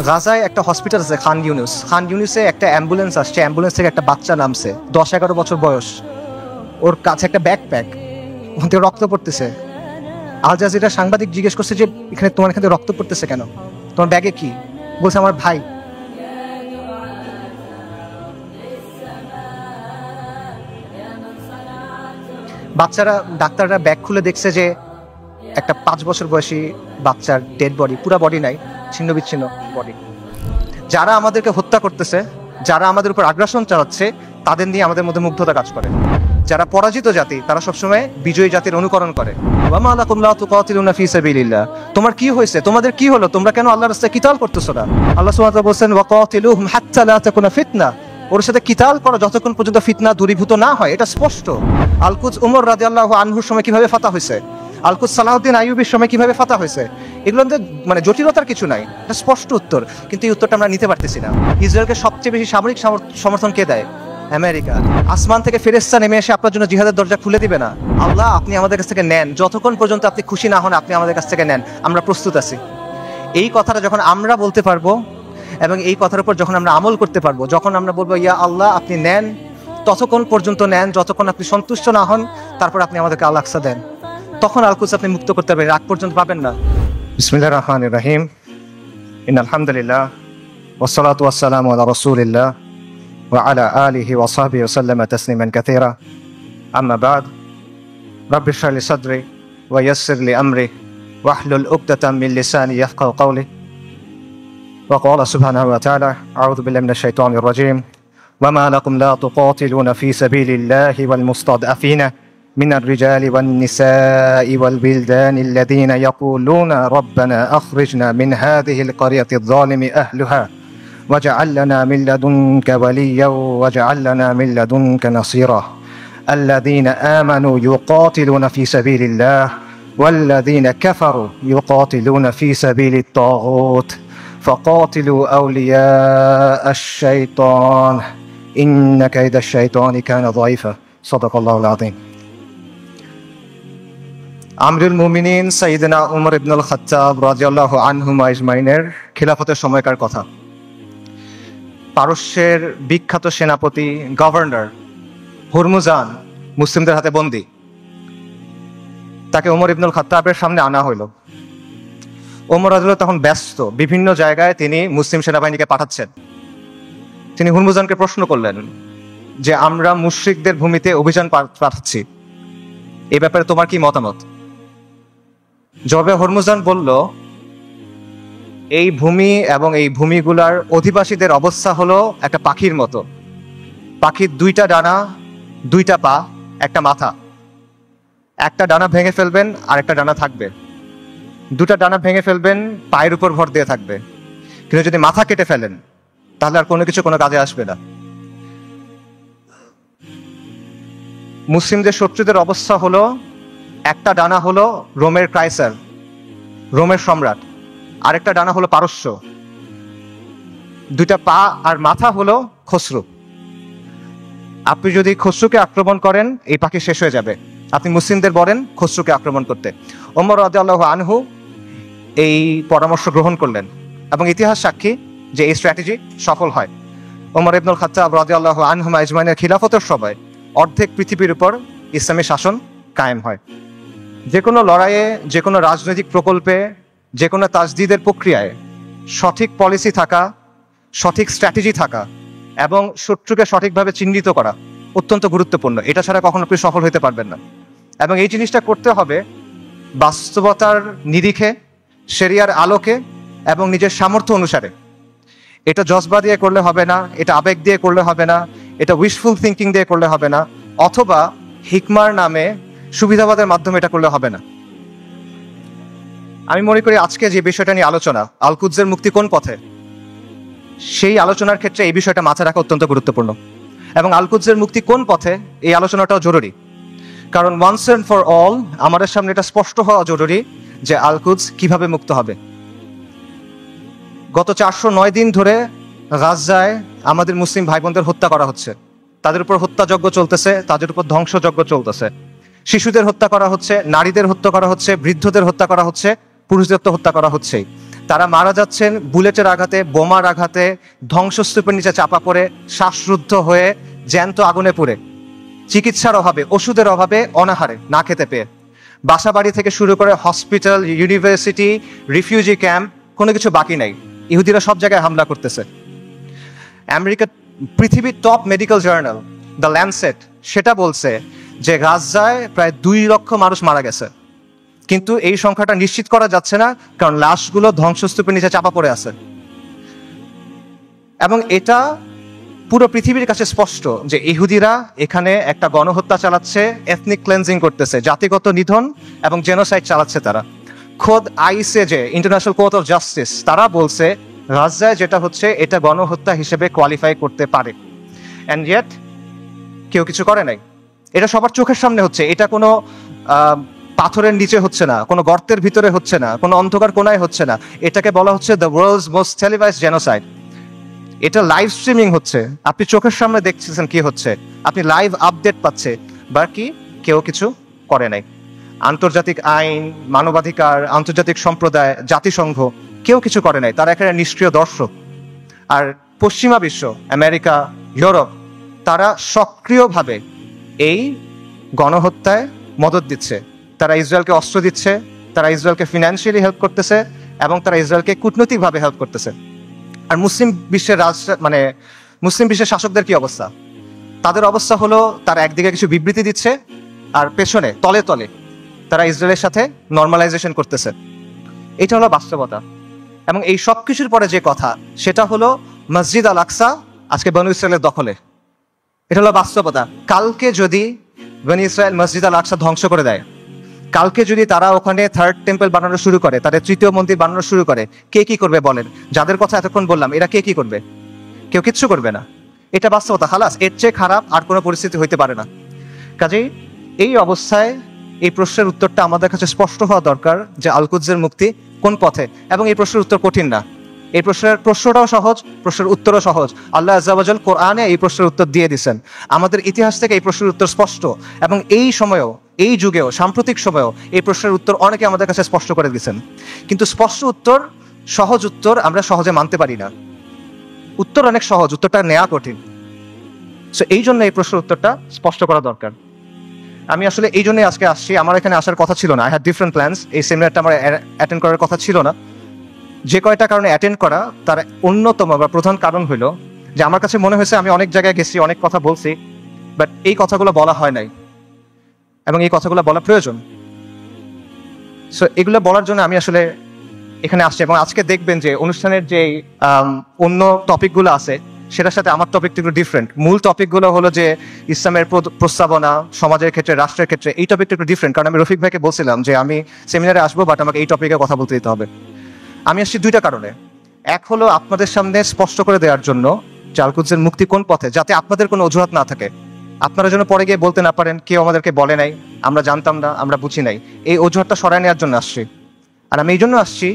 গাজায় একটা হসপিটাল আছে খান ইউনুসে একটা অ্যাম্বুলেন্স আসছে, অ্যাম্বুলেন্স থেকে একটা বাচ্চা নামছে, 10-11 বছর বয়স, ওর কাছে একটা ব্যাকপ্যাক, ওখান থেকে রক্ত পড়তেছে। আল জাজিরা সাংবাদিক জিজ্ঞেস করছে যে তোমার এখান থেকে রক্ত পড়তেছে কেন, তোমার ব্যাগে কি? বলছে আমার ভাই। বাচ্চারা, ডাক্তাররা ব্যাগ খুলে দেখছে যে একটা 5 বছর বয়সী বাচ্চার ডেড বডি, পুরা বডি নাই, ছিন্ন বিচ্ছিন্ন বডি। যারা আমাদেরকে হত্যা করতেছে, যারা আমাদের উপর আগ্রাসন চালাচ্ছে, তাদের নিয়ে আমাদের মধ্যে মুগ্ধতা কাজ করে। যারা পরাজিত জাতি, তারা সবসময় বিজয়ী জাতির অনুকরণ করে। ওয়ামা লাকুম লা তুকাতিলুনা ফি সাবিলিল্লাহ, তোমার কি হয়েছে, তোমাদের কি হলো, তোমরা কেন আল্লাহর রাস্তায় কিতাল করতেছো না? আল্লাহ সুবহানাহু ওয়া তাআলা বলেন ওয়াকাতিলুহুম হাত্তা লা তাকুনা ফিতনা, ওর সাথে কিতাল করো যতক্ষণ পর্যন্ত ফিতনা দূরীভূত না হয়। এটা স্পষ্ট। আল-কুদস উমর রাদিয়াল্লাহু আনহুর সময় কিভাবে ফাতা হয়েছে, আল-কুদস সালাহউদ্দিন আইয়ুবীর সময় কিভাবে ফাতা হয়েছে, এগুলোতে মানে জটিলতার কিছু নাই, এটা স্পষ্ট উত্তর। কিন্তু এই উত্তরটা আমরা নিতে পারতেছি না। ইসরায়েলকে সবচেয়ে বেশি সামরিক সমর্থন কে দেয়? আমেরিকা। আসমান থেকে ফেরেশতা নেমে এসে আপনার জন্য জিহাদের দরজা খুলে দিবে না। আল্লাহ, আপনি আমাদের কাছ থেকে নেন, যতক্ষণ পর্যন্ত আপনি খুশি না হন আপনি আমাদের কাছ থেকে নেন, আমরা প্রস্তুত আছি। এই কথাটা যখন আমরা বলতে পারবো এবং এই কথার উপর যখন আমরা আমল করতে পারবো, যখন আমরা বলবো ইয়া আল্লাহ আপনি নেন, ততক্ষণ পর্যন্ত নেন যতক্ষণ আপনি সন্তুষ্ট না হন, তারপর আপনি আমাদেরকে আল আকসা দেন, তখন আল-কুদস আপনি মুক্ত করতে পারবেন, আগ পর্যন্ত পাবেন না। বিসমিল্লাহির রহমানির রহিম, ইন্নাল হামদুলিল্লাহ ওয়াসসালাতু ওয়াসসালামু আলা রাসূলিল্লাহ ওয়া আলা আলিহি ওয়া সাহবিহি ওয়া সাল্লামা তাসলিমান কাসীরা, আম্মা বা'দ। রাব্বি ইশরাহ লি সাদরি ওয়া ইয়াসসির লি আমরি ওয়াহলুল উকদাতাম মিন লিসানি ইয়াফকাহু কওলি। ওয়া ক্বালা সুবহানাহু ওয়া তাআলা আউযু বিল্লাহি মিনাশ শাইতানির রাজীম ওয়া মা লাকুম লা তুকাতিলুনা ফি সাবিলিল্লাহি ওয়াল মুস্তাদআফিনা من الرجال والنساء والولدان الذين يقولون ربنا أخرجنا من هذه القرية الظالم أهلها واجعل لنا من لدنك وليا واجعل لنا من لدنك نصيرا الذين آمنوا يقاتلون في سبيل الله والذين كفروا يقاتلون في سبيل الطاغوت فقاتلوا أولياء الشيطان إن كيد الشيطان كان ضعيفا صدق الله العظيم। আমিরুল মুমিনিন সাইয়েদনা উমর ইবনুল খাত্তাব রাদিয়াল্লাহু আনহুমা আজমাইনের খিলাফতের সময়কার কথা। পারস্যের বিখ্যাত সেনাপতি গভর্নর হুরমুজান মুসলিমদের হাতে বন্দী। তাকে ওমর ইবনুল খাত্তাবের সামনে আনা হইল। ওমর রাদিয়াল্লাহু তখন ব্যস্ত, বিভিন্ন জায়গায় তিনি মুসলিম সেনাবাহিনীকে পাঠাচ্ছেন। তিনি হুরমুজানকে প্রশ্ন করলেন যে আমরা মুশরিকদের ভূমিতে অভিযান পাঠাচ্ছি, এই ব্যাপারে তোমার কি মতামত? জবাবে হুরমুজান বলল, এই ভূমি এবং এই ভূমিগুলার অধিবাসীদের অবস্থা হলো একটা পাখির মতো। পাখির 2টা ডানা, 2টা পা, একটা মাথা। একটা ডানা ভেঙে ফেলবেন আর একটা ডানা থাকবে। 2টা ডানা ভেঙে ফেলবেন, পায়ের উপর ভর দিয়ে থাকবে। কিন্তু যদি মাথা কেটে ফেলেন তাহলে আর কোনো কিছু কোনো কাজে আসবে না। মুসলিমদের শত্রুদের অবস্থা হলো, একটা ডানা হলো রোমের কায়সার, রোমের সম্রাট, আরেকটা ডানা হলো পারস্য, 2টা পা আর মাথা হলো খসরু। আপনি যদি খসরুকে আক্রমণ করেন এই পাখি শেষ হয়ে যাবে, আপনি মুসলিমদের বলেন খসরুকে আক্রমণ করতে। ওমর রাদিয়াল্লাহু আনহু এই পরামর্শ গ্রহণ করলেন এবং ইতিহাস সাক্ষী যে এই স্ট্র্যাটেজি সফল হয়। ওমর ইবনুল খাত্তাব রাদিয়াল্লাহু আনহুমা আজমাইনের খিলাফতের সময় অর্ধেক পৃথিবীর উপর ইসলামী শাসন কায়েম হয়। যে কোনো লড়াইয়ে, যে কোনো রাজনৈতিক প্রকল্পে, যে কোনো তাজদিদের প্রক্রিয়ায় সঠিক পলিসি থাকা, সঠিক স্ট্র্যাটেজি থাকা এবং শত্রুকে সঠিকভাবে চিহ্নিত করা অত্যন্ত গুরুত্বপূর্ণ। এটা ছাড়া কখনো আপনি সফল হতে পারবেন না। এবং এই জিনিসটা করতে হবে বাস্তবতার নিরিখে, শরিয়ার আলোকে এবং নিজের সামর্থ্য অনুসারে। এটা জজবা দিয়ে করলে হবে না, এটা আবেগ দিয়ে করলে হবে না, এটা উইশফুল থিঙ্কিং দিয়ে করলে হবে না, অথবা হিকমার নামে সুবিধাবাদের মাধ্যমে এটা করলে হবে না। আমি মনে করি আজকে যে বিষয়টা নিয়ে আলোচনা, আল-কুদসের মুক্তি কোন পথে, সেই আলোচনার ক্ষেত্রে এই বিষয়টা মাথায় রাখা অত্যন্ত গুরুত্বপূর্ণ। এবং আল-কুদসের মুক্তি কোন পথে এই আলোচনাটাও জরুরি, কারণ ওয়ান্স এন্ড ফর অল আমাদের সামনে এটা স্পষ্ট হওয়া জরুরি যে আল-কুদস কিভাবে মুক্ত হবে। গত 409 দিন ধরে গাজায় আমাদের মুসলিম ভাই বোনদের হত্যা করা হচ্ছে, তাদের উপর হত্যাযজ্ঞ চলতেছে, তাদের উপর ধ্বংসযজ্ঞ চলতেছে। শিশুদের হত্যা করা হচ্ছে, নারীদের হত্যা করা হচ্ছে, বৃদ্ধদের হত্যা করা হচ্ছে, পুরুষদের তো হত্যা করা হচ্ছেই। তারা মারা যাচ্ছেন বুলেটের আঘাতে, বোমার আঘাতে, ধ্বংসস্তূপের নিচে চাপা পড়ে, শ্বাসরুদ্ধ হয়ে, জ্যান্ত আগুনে পুড়ে, চিকিৎসার অভাবে, ওষুধের অভাবে, অনাহারে, না খেতে পেয়ে। বাসাবাড়ি থেকে শুরু করে হসপিটাল, ইউনিভার্সিটি, রিফিউজি ক্যাম্প, কোনো কিছু বাকি নাই। ইহুদিরা সব জায়গায় হামলা করতেছে। আমেরিকা, পৃথিবীর top medical journal the Landsat সেটা বলছে যে গাজায় প্রায় 2 লক্ষ মানুষ মারা গেছে, কিন্তু এই সংখ্যাটা নিশ্চিত করা যাচ্ছে না, কারণ লাশগুলো ধ্বংসস্তূপের নিচে চাপা পড়ে আছে। এবং এটা পুরো পৃথিবীর কাছে স্পষ্ট যে ইহুদিরা এখানে একটা গণহত্যা চালাচ্ছে, এথনিক ক্লেন্সিং করতেছে, জাতিগত নিধন এবং জেনোসাইড চালাচ্ছে তারা। খোদ ICJ, international court of justice, তারা বলছে গাজায় যেটা হচ্ছে এটা গণহত্যা হিসেবে কোয়ালিফাই করতে পারে। অ্যান্ড ইয়েট কেউ কিছু করে নাই। এটা সবার চোখের সামনে হচ্ছে, এটা কোনো পাথরের নিচে হচ্ছে না, কোনো গর্তের ভিতরে হচ্ছে না, কোনো অন্ধকার কোনায় হচ্ছে না। এটাকে বলা হচ্ছে the world's most televised genocide. এটা লাইভ স্ট্রিমিং হচ্ছে, আপনি চোখের সামনে দেখছেন কি হচ্ছে, আপনি লাইভ আপডেট পাচ্ছে, বাকি কেউ কিছু করে নাই। আন্তর্জাতিক আইন, মানবাধিকার, আন্তর্জাতিক সম্প্রদায়, জাতিসংঘ কেউ কিছু করে নাই, তারা এখানে নিষ্ক্রিয় দর্শক। আর পশ্চিমা বিশ্ব, আমেরিকা, ইউরোপ, তারা সক্রিয়ভাবে এই গণহত্যায় মদত দিচ্ছে। তারা ইসরায়েলকে অস্ত্র দিচ্ছে, তারা ইসরায়েলকে ফিনান্সিয়ালি হেল্প করতেছে, এবং তারা ইসরায়েলকে কূটনৈতিকভাবে হেল্প করতেছে। আর মুসলিম বিশ্বের মুসলিম বিশ্বের শাসকদের কি অবস্থা? তাদের অবস্থা হলো তারা একদিকে কিছু বিবৃতি দিচ্ছে, আর পেছনে তলে তলে তারা ইসরায়েলের সাথে নর্মালাইজেশন করতেছে। এটা হলো বাস্তবতা। এবং এই সব কিছুর পরে যে কথা, সেটা হলো মসজিদ আল আকসা আজকে বনু ইসরায়েলের দখলে। এটা হলো বাস্তবতা। কালকে যদি বনু ইসরায়েল মসজিদ আল আকসা ধ্বংস করে দেয়, কালকে যদি তারা ওখানে 3rd টেম্পল বানানো শুরু করে, তাদের 3য় মন্দির বানানো শুরু করে, কে কি করবে বলেন? যাদের কথা এতক্ষণ বললাম, এরা কে কি করবে? কেউ কিচ্ছু করবে না। এটা বাস্তবতা। খালাস, এর চেয়ে খারাপ আর কোনো পরিস্থিতি হইতে পারে না। কাজেই এই অবস্থায় এই প্রশ্নের উত্তরটা আমাদের কাছে স্পষ্ট হওয়া দরকার যে আল কুদসের মুক্তি কোন পথে। এবং এই প্রশ্নের উত্তর কঠিন না, এই প্রশ্নটাও সহজ, প্রশ্নের উত্তরও সহজ। আল্লাহ আজ্জা ওয়া জাল কোরআনে এই প্রশ্নের উত্তর দিয়ে দিয়েছেন। আমাদের ইতিহাস থেকে এই প্রশ্নের উত্তর স্পষ্ট, এবং এই সময়েও, এই যুগেও, সাম্প্রতিক সময়েও এই প্রশ্নের উত্তর অনেকে আমাদের কাছে স্পষ্ট করে দিয়েছেন। কিন্তু স্পষ্ট উত্তর, সহজ উত্তর আমরা সহজে মানতে পারি না। উত্তর অনেক সহজ, উত্তরটা নেওয়া কঠিন। সো এই জন্য এই প্রশ্নের উত্তরটা স্পষ্ট করা দরকার। আমি আসলে এই জন্যই আজকে আসছি। আমার এখানে আসার কথা ছিল না, আই হ্যাড ডিফারেন্ট প্ল্যানস। এই সেমিনারটা আমার অ্যাটেন্ড করার কথা ছিল না। যে কয়টা কারণে অ্যাটেন্ড করা, তার অন্যতম বা প্রধান কারণ হলো যে আমার কাছে মনে হয়েছে আমি অনেক জায়গায় গেছি, অনেক কথা বলছি, বাট এই কথাগুলো বলা হয় নাই, এবং এই কথাগুলো বলা প্রয়োজন। সো এগুলো বলার জন্য আমি আসলে এখানে আসছি। এবং আজকে দেখবেন যে অনুষ্ঠানের যে অন্য টপিকগুলো আছে, সেটার সাথে আমার টপিকটা একটু ডিফারেন্ট। মূল টপিকগুলো হলো যে ইসলামের প্রস্তাবনা, সমাজের ক্ষেত্রে, রাষ্ট্রের ক্ষেত্রে। এই টপিকটা একটু ডিফারেন্ট, কারণ আমি রফিক ভাইকে বলছিলাম যে আমি সেমিনারে আসবো, বাট আমাকে এই টপিকে কথা বলতে দিতে হবে। আমি আসছি 2টা কারণে। এক হলো আপনাদের সামনে স্পষ্ট করে দেওয়ার জন্য যে আল কুদসের মুক্তি কোন পথে, যাতে আপনাদের কোনো অজুহাত না থাকে, আপনারা যেন পরে গিয়ে বলতে না পারেন কেউ আমাদেরকে বলে নাই, আমরা জানতাম না, আমরা বুঝি নাই। এই অজুহাতটা সরায় নেওয়ার জন্য আসছি। আর আমি এই জন্য আসছি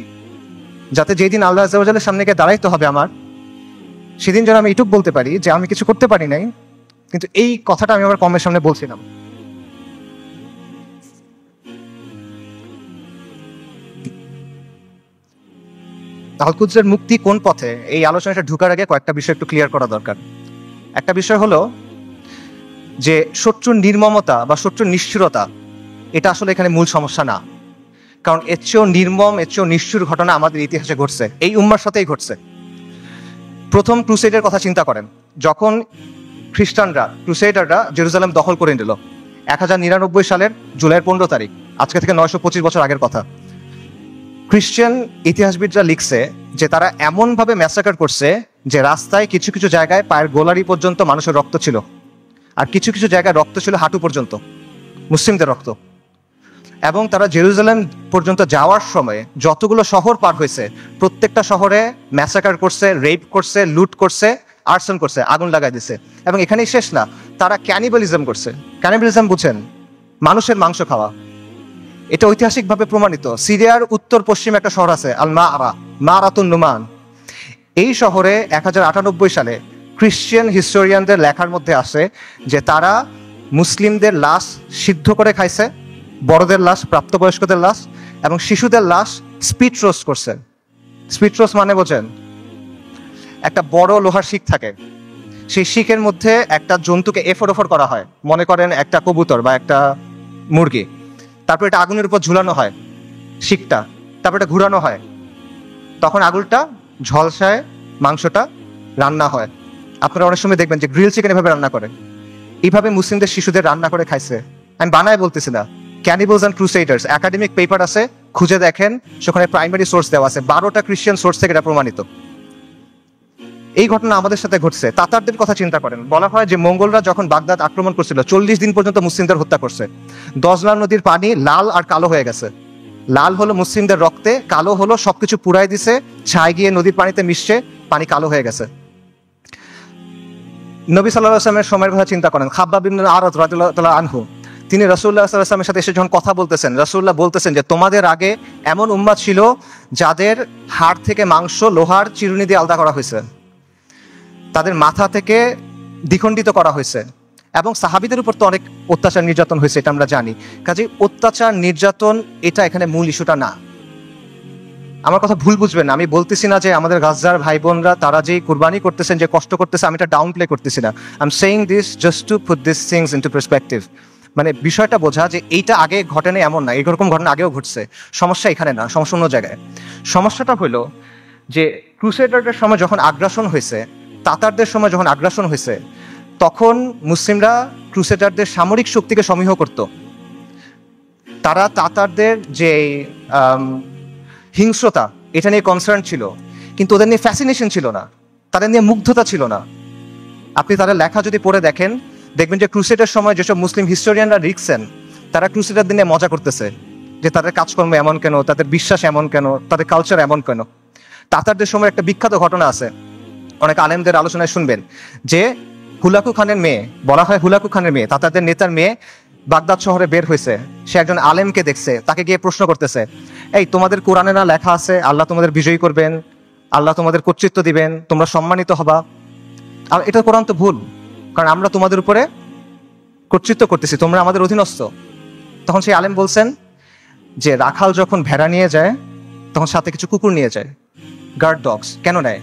যাতে যেদিন আল্লাহ আজ্জা ওয়া জালের সামনে গিয়ে দাঁড়াইতে হবে আমার, সেদিন যেন আমি এইটুক বলতে পারি যে আমি কিছু করতে পারি নাই, কিন্তু এই কথাটা আমি আমার কমের সামনে বলছিলাম। আল কুদসের মুক্তি কোন পথে, এই আলোচনাটা ঢুকার আগে কয়েকটা বিষয় একটু ক্লিয়ার করা দরকার। একটা বিষয় হলো যে শত্রুর নির্মমতা বা শত্রুর নিষ্ঠুরতা, এটা আসলে এখানে মূল সমস্যা না। কারণ এর চেয়েও নির্মম, এর চেয়েও নিষ্ঠুর ঘটনা আমাদের ইতিহাসে ঘটছে, এই উম্মার সাথেই ঘটছে। প্রথম ক্রুসেডের কথা চিন্তা করেন, যখন ক্রুসেডাররা জেরুজালেম দখল করে নিল 1099 সালের জুলাইয়ের 15 তারিখ, আজকে থেকে 925 বছর আগের কথা। খ্রিস্টান ইতিহাসবিদরা লিখছে যে তারা এমনভাবে ম্যাসাকার করছে যে রাস্তায় কিছু কিছু জায়গায় পায়ের গোলারি পর্যন্ত মানুষের রক্ত ছিল, আর কিছু কিছু জায়গায় রক্ত ছিল হাঁটু পর্যন্ত, মুসলিমদের রক্ত। এবং তারা জেরুজালেম পর্যন্ত যাওয়ার সময় যতগুলো শহর পার হয়েছে, প্রত্যেকটা শহরে ম্যাসাকার করছে, রেপ করছে, লুট করছে, আর্সন করছে, আগুন লাগাই দিছে। এবং এখানেই শেষ না, তারা ক্যানিবালিজম করছে। ক্যানিবালিজম বুঝেন? মানুষের মাংস খাওয়া। এটা ঐতিহাসিকভাবে প্রমাণিত। সিরিয়ার উত্তর পশ্চিমে একটা শহর আছে আল মারাতুন নুমান। এই শহরে 1098 সালে খ্রিস্টান হিস্টোরিয়ানদের লেখার মধ্যে আসে যে তারা মুসলিমদের লাশ সিদ্ধ করে খাইছে, বড়দের লাশ, প্রাপ্তবয়স্কদের লাশ এবং শিশুদের লাশ স্পিড রোস্ট করছে। স্পিট্রোস মানে বোঝেন? একটা বড় লোহার শিক থাকে, সেই শিকের মধ্যে একটা জন্তুকে এফর ওফর করা হয়, মনে করেন একটা কবুতর বা একটা মুরগি, তারপর এটা আগুনের উপর ঝুলানো হয় শিকটা, তারপর এটা ঘুরানো হয়, তখন আগুনটা ঝলসায় মাংসটা রান্না হয়। আপনারা অনেক সময় দেখবেন যে গ্রিল চিকেন এভাবে রান্না করে, এইভাবে মুসলিমদের শিশুদের রান্না করে খাইছে। আমি বানায় বলতেছি না, ক্যানিবলস অ্যান্ড ক্রুসেডার্স একাডেমিক পেপার আছে, খুঁজে দেখেন, সেখানে প্রাইমারি সোর্স দেওয়া আছে, 12টা খ্রিস্টান সোর্স থেকে এটা প্রমাণিত। এই ঘটনা আমাদের সাথে ঘটছে। তাতারদের কথা চিন্তা করেন, বলা হয় যে মঙ্গলরা যখন বাগদাদ আক্রমণ করছিল 40 দিন পর্যন্ত মুসলিমদের হত্যা করছে। দজলা নদীর পানি লাল আর কালো হয়ে গেছে, লাল হলো মুসলিমদের রক্তে, কালো হলো সবকিছু পুরাই দিছে, ছাই গিয়ে নদীর পানিতে মিশছে, পানি কালো হয়ে গেছে। নবী সাল্লাল্লাহু আলাইহি ওয়াসাল্লামের সময়ের কথা চিন্তা করেন, খাব্বাব ইবনে আরাদ রাদিয়াল্লাহু আনহু, তিনি রাসূলুল্লাহ সাল্লাল্লাহু আলাইহি ওয়াসাল্লামের সাথে এসে যখন কথা বলতেছেন, রাসূলুল্লাহ বলতেছেন যে তোমাদের আগে এমন উম্মাত ছিল যাদের হাড় থেকে মাংস লোহার চিরুনি দিয়ে আলাদা করা হয়েছে, তাদের মাথা থেকে দ্বিখণ্ডিত করা হয়েছে, এবং সাহাবীদের উপর তো অনেক অত্যাচার নির্যাতন হয়েছে, এটা আমরা জানি। কাজেই অত্যাচার নির্যাতন এটা এখানে মূল ইস্যুটা না। আমার কথা ভুল বুঝবেন না, আমি বলতেছি না যে আমাদের গাজার ভাই বোনরা তারা যেই কুরবানি করতেছেন, যে কষ্ট করতেছে, আমি এটা ডাউন প্লে করতেছি না। I am saying this just to put this things into perspective. মানে বিষয়টা বোঝা যে এইটা আগে ঘটেনি এমন না, এরকম ঘটনা আগেও ঘটছে। সমস্যা এখানে না, সমস্যা অন্য জায়গায়। সমস্যাটা হলো যে ক্রুসেডারদের সময় যখন আগ্রাসন হয়েছে, তাতারদের সময় যখন আগ্রাসন হয়েছে, তখন মুসলিমরা ক্রুসেডারদের সামরিক শক্তিকে সমীহ করত। তারা তাতারদের যে হিংস্রতা, এটা নিয়ে কনসার্ন ছিল, কিন্তু ওদের নিয়ে ফ্যাসিনেশন ছিল না, তাদের নিয়ে মুগ্ধতা ছিল না। আপনি তাদের লেখা যদি পড়ে দেখেন, দেখবেন যে ক্রুসেডের সময় যেসব মুসলিম হিস্টোরিয়ানরা লিখছেন, তারা ক্রুসেডারদের নিয়ে মজা করতেছে যে তাদের কাজকর্ম এমন কেন, তাদের বিশ্বাস এমন কেন, তাদের কালচার এমন কেন। তাতারদের সময় একটা বিখ্যাত ঘটনা আছে, অনেক আলেমদের আলোচনায় শুনবেন, যে হুলাকু খানের মেয়ে, বলা হয় হুলাকু খানের মেয়ে, তাতারদের নেতার মেয়ে বাগদাদ শহরে বের হয়েছে। সে একজন আলেমকে দেখছে, তাকে গিয়ে প্রশ্ন করতেছে, এই তোমাদের কোরআনে না লেখা আছে আল্লাহ তোমাদের বিজয়ী করবেন, আল্লাহ তোমাদের কর্তৃত্ব দিবেন, তোমরা সম্মানিত হবা? আর এটা কোরআন তো ভুল, কারণ আমরা তোমাদের উপরে কর্তৃত্ব করতেছি, তোমরা আমাদের অধীনস্থ। তখন সেই আলেম বলছেন যে রাখাল যখন ভেড়া নিয়ে যায়, তখন সাথে কিছু কুকুর নিয়ে যায়, গার্ড ডগস। কেন নেয়?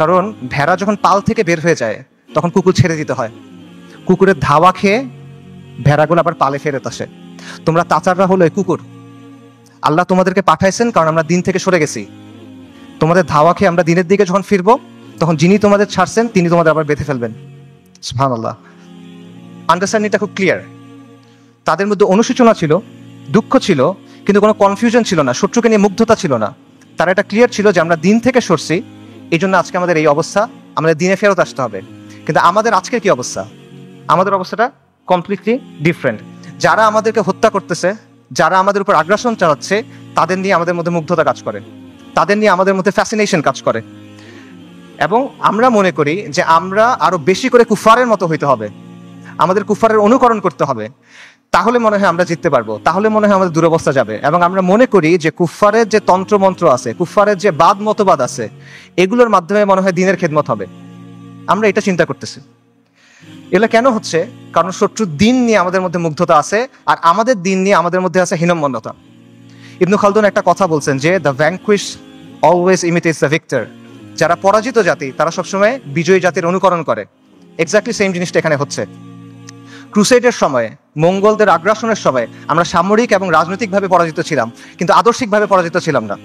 কারণ ভেড়া যখন পাল থেকে বের হয়ে যায়, তখন কুকুর ছেড়ে দিতে হয়, কুকুরের ধাওয়া খেয়ে ভেড়াগুলো আবার পালে ফেরত আসে। তোমরা তাতাররা হলো এই কুকুর, আল্লাহ তোমাদেরকে পাঠাইছেন কারণ আমরা দিন থেকে সরে গেছি, তোমাদের ধাওয়া খেয়ে আমরা দিনের দিকে যখন ফিরবো, তখন যিনি তোমাদের ছাড়ছেন তিনি তোমাদের আবার বেঁধে ফেলবেন। সুবহানাল্লাহ। আন্ডারস্ট্যান্ডিংটা খুব ক্লিয়ার। তাদের মধ্যে অনুশোচনা ছিল, দুঃখ ছিল, কিন্তু কোনো কনফিউশন ছিল না, শত্রুকে নিয়ে মুগ্ধতা ছিল না। তারা এটা ক্লিয়ার ছিল যে আমরা দিন থেকে সরছি, এই জন্য আজকে আমাদের এই অবস্থা, আমাদের দিনে ফেরত আসতে হবে। কিন্তু আমাদের আজকের কি অবস্থা? আমাদের অবস্থাটা কমপ্লিটলি ডিফারেন্ট। যারা আমাদেরকে হত্যা করতেছে, যারা আমাদের উপর আগ্রাসন চালাচ্ছে, তাদের নিয়ে আমাদের মধ্যে মুগ্ধতা কাজ করে, তাদের নিয়ে আমাদের মধ্যে ফ্যাসিনেশন কাজ করে, এবং আমরা মনে করি যে আমরা আরো বেশি করে কুফারের মতো হইতে হবে, আমাদের কুফারের অনুকরণ করতে হবে, তাহলে মনে হয় আমরা জিততে পারবো, তাহলে মনে হয় আমাদের দুরবস্থা যাবে। এবং আমরা মনে করি যে কুফারের যে তন্ত্রমন্ত্র আছে, কুফারের যে বাদ মতবাদ আছে, এগুলোর মাধ্যমে মনে হয় দিনের খেদমত হবে। আমরা এটা চিন্তা করতেছি। এগুলো কেন হচ্ছে? কারণ শত্রুর দিন নিয়ে আমাদের মধ্যে মুগ্ধতা আছে, আর আমাদের দিন নিয়ে আমাদের মধ্যে আছে হীনম্মন্যতা। ইবনু খালদুন একটা কথা বলছেন যে the vanquish always imitates the victor. যারা পরাজিত জাতি, তারা সবসময় বিজয়ী জাতির অনুকরণ করে। এক্স্যাক্টলি সেম জিনিসটা এখানে হচ্ছে। ক্রুসেডের সময়, মঙ্গলদের আগ্রাসনের সময় আমরা সামরিক এবং রাজনৈতিকভাবে পরাজিত ছিলাম, কিন্তু আদর্শিকভাবে পরাজিত ছিলাম না।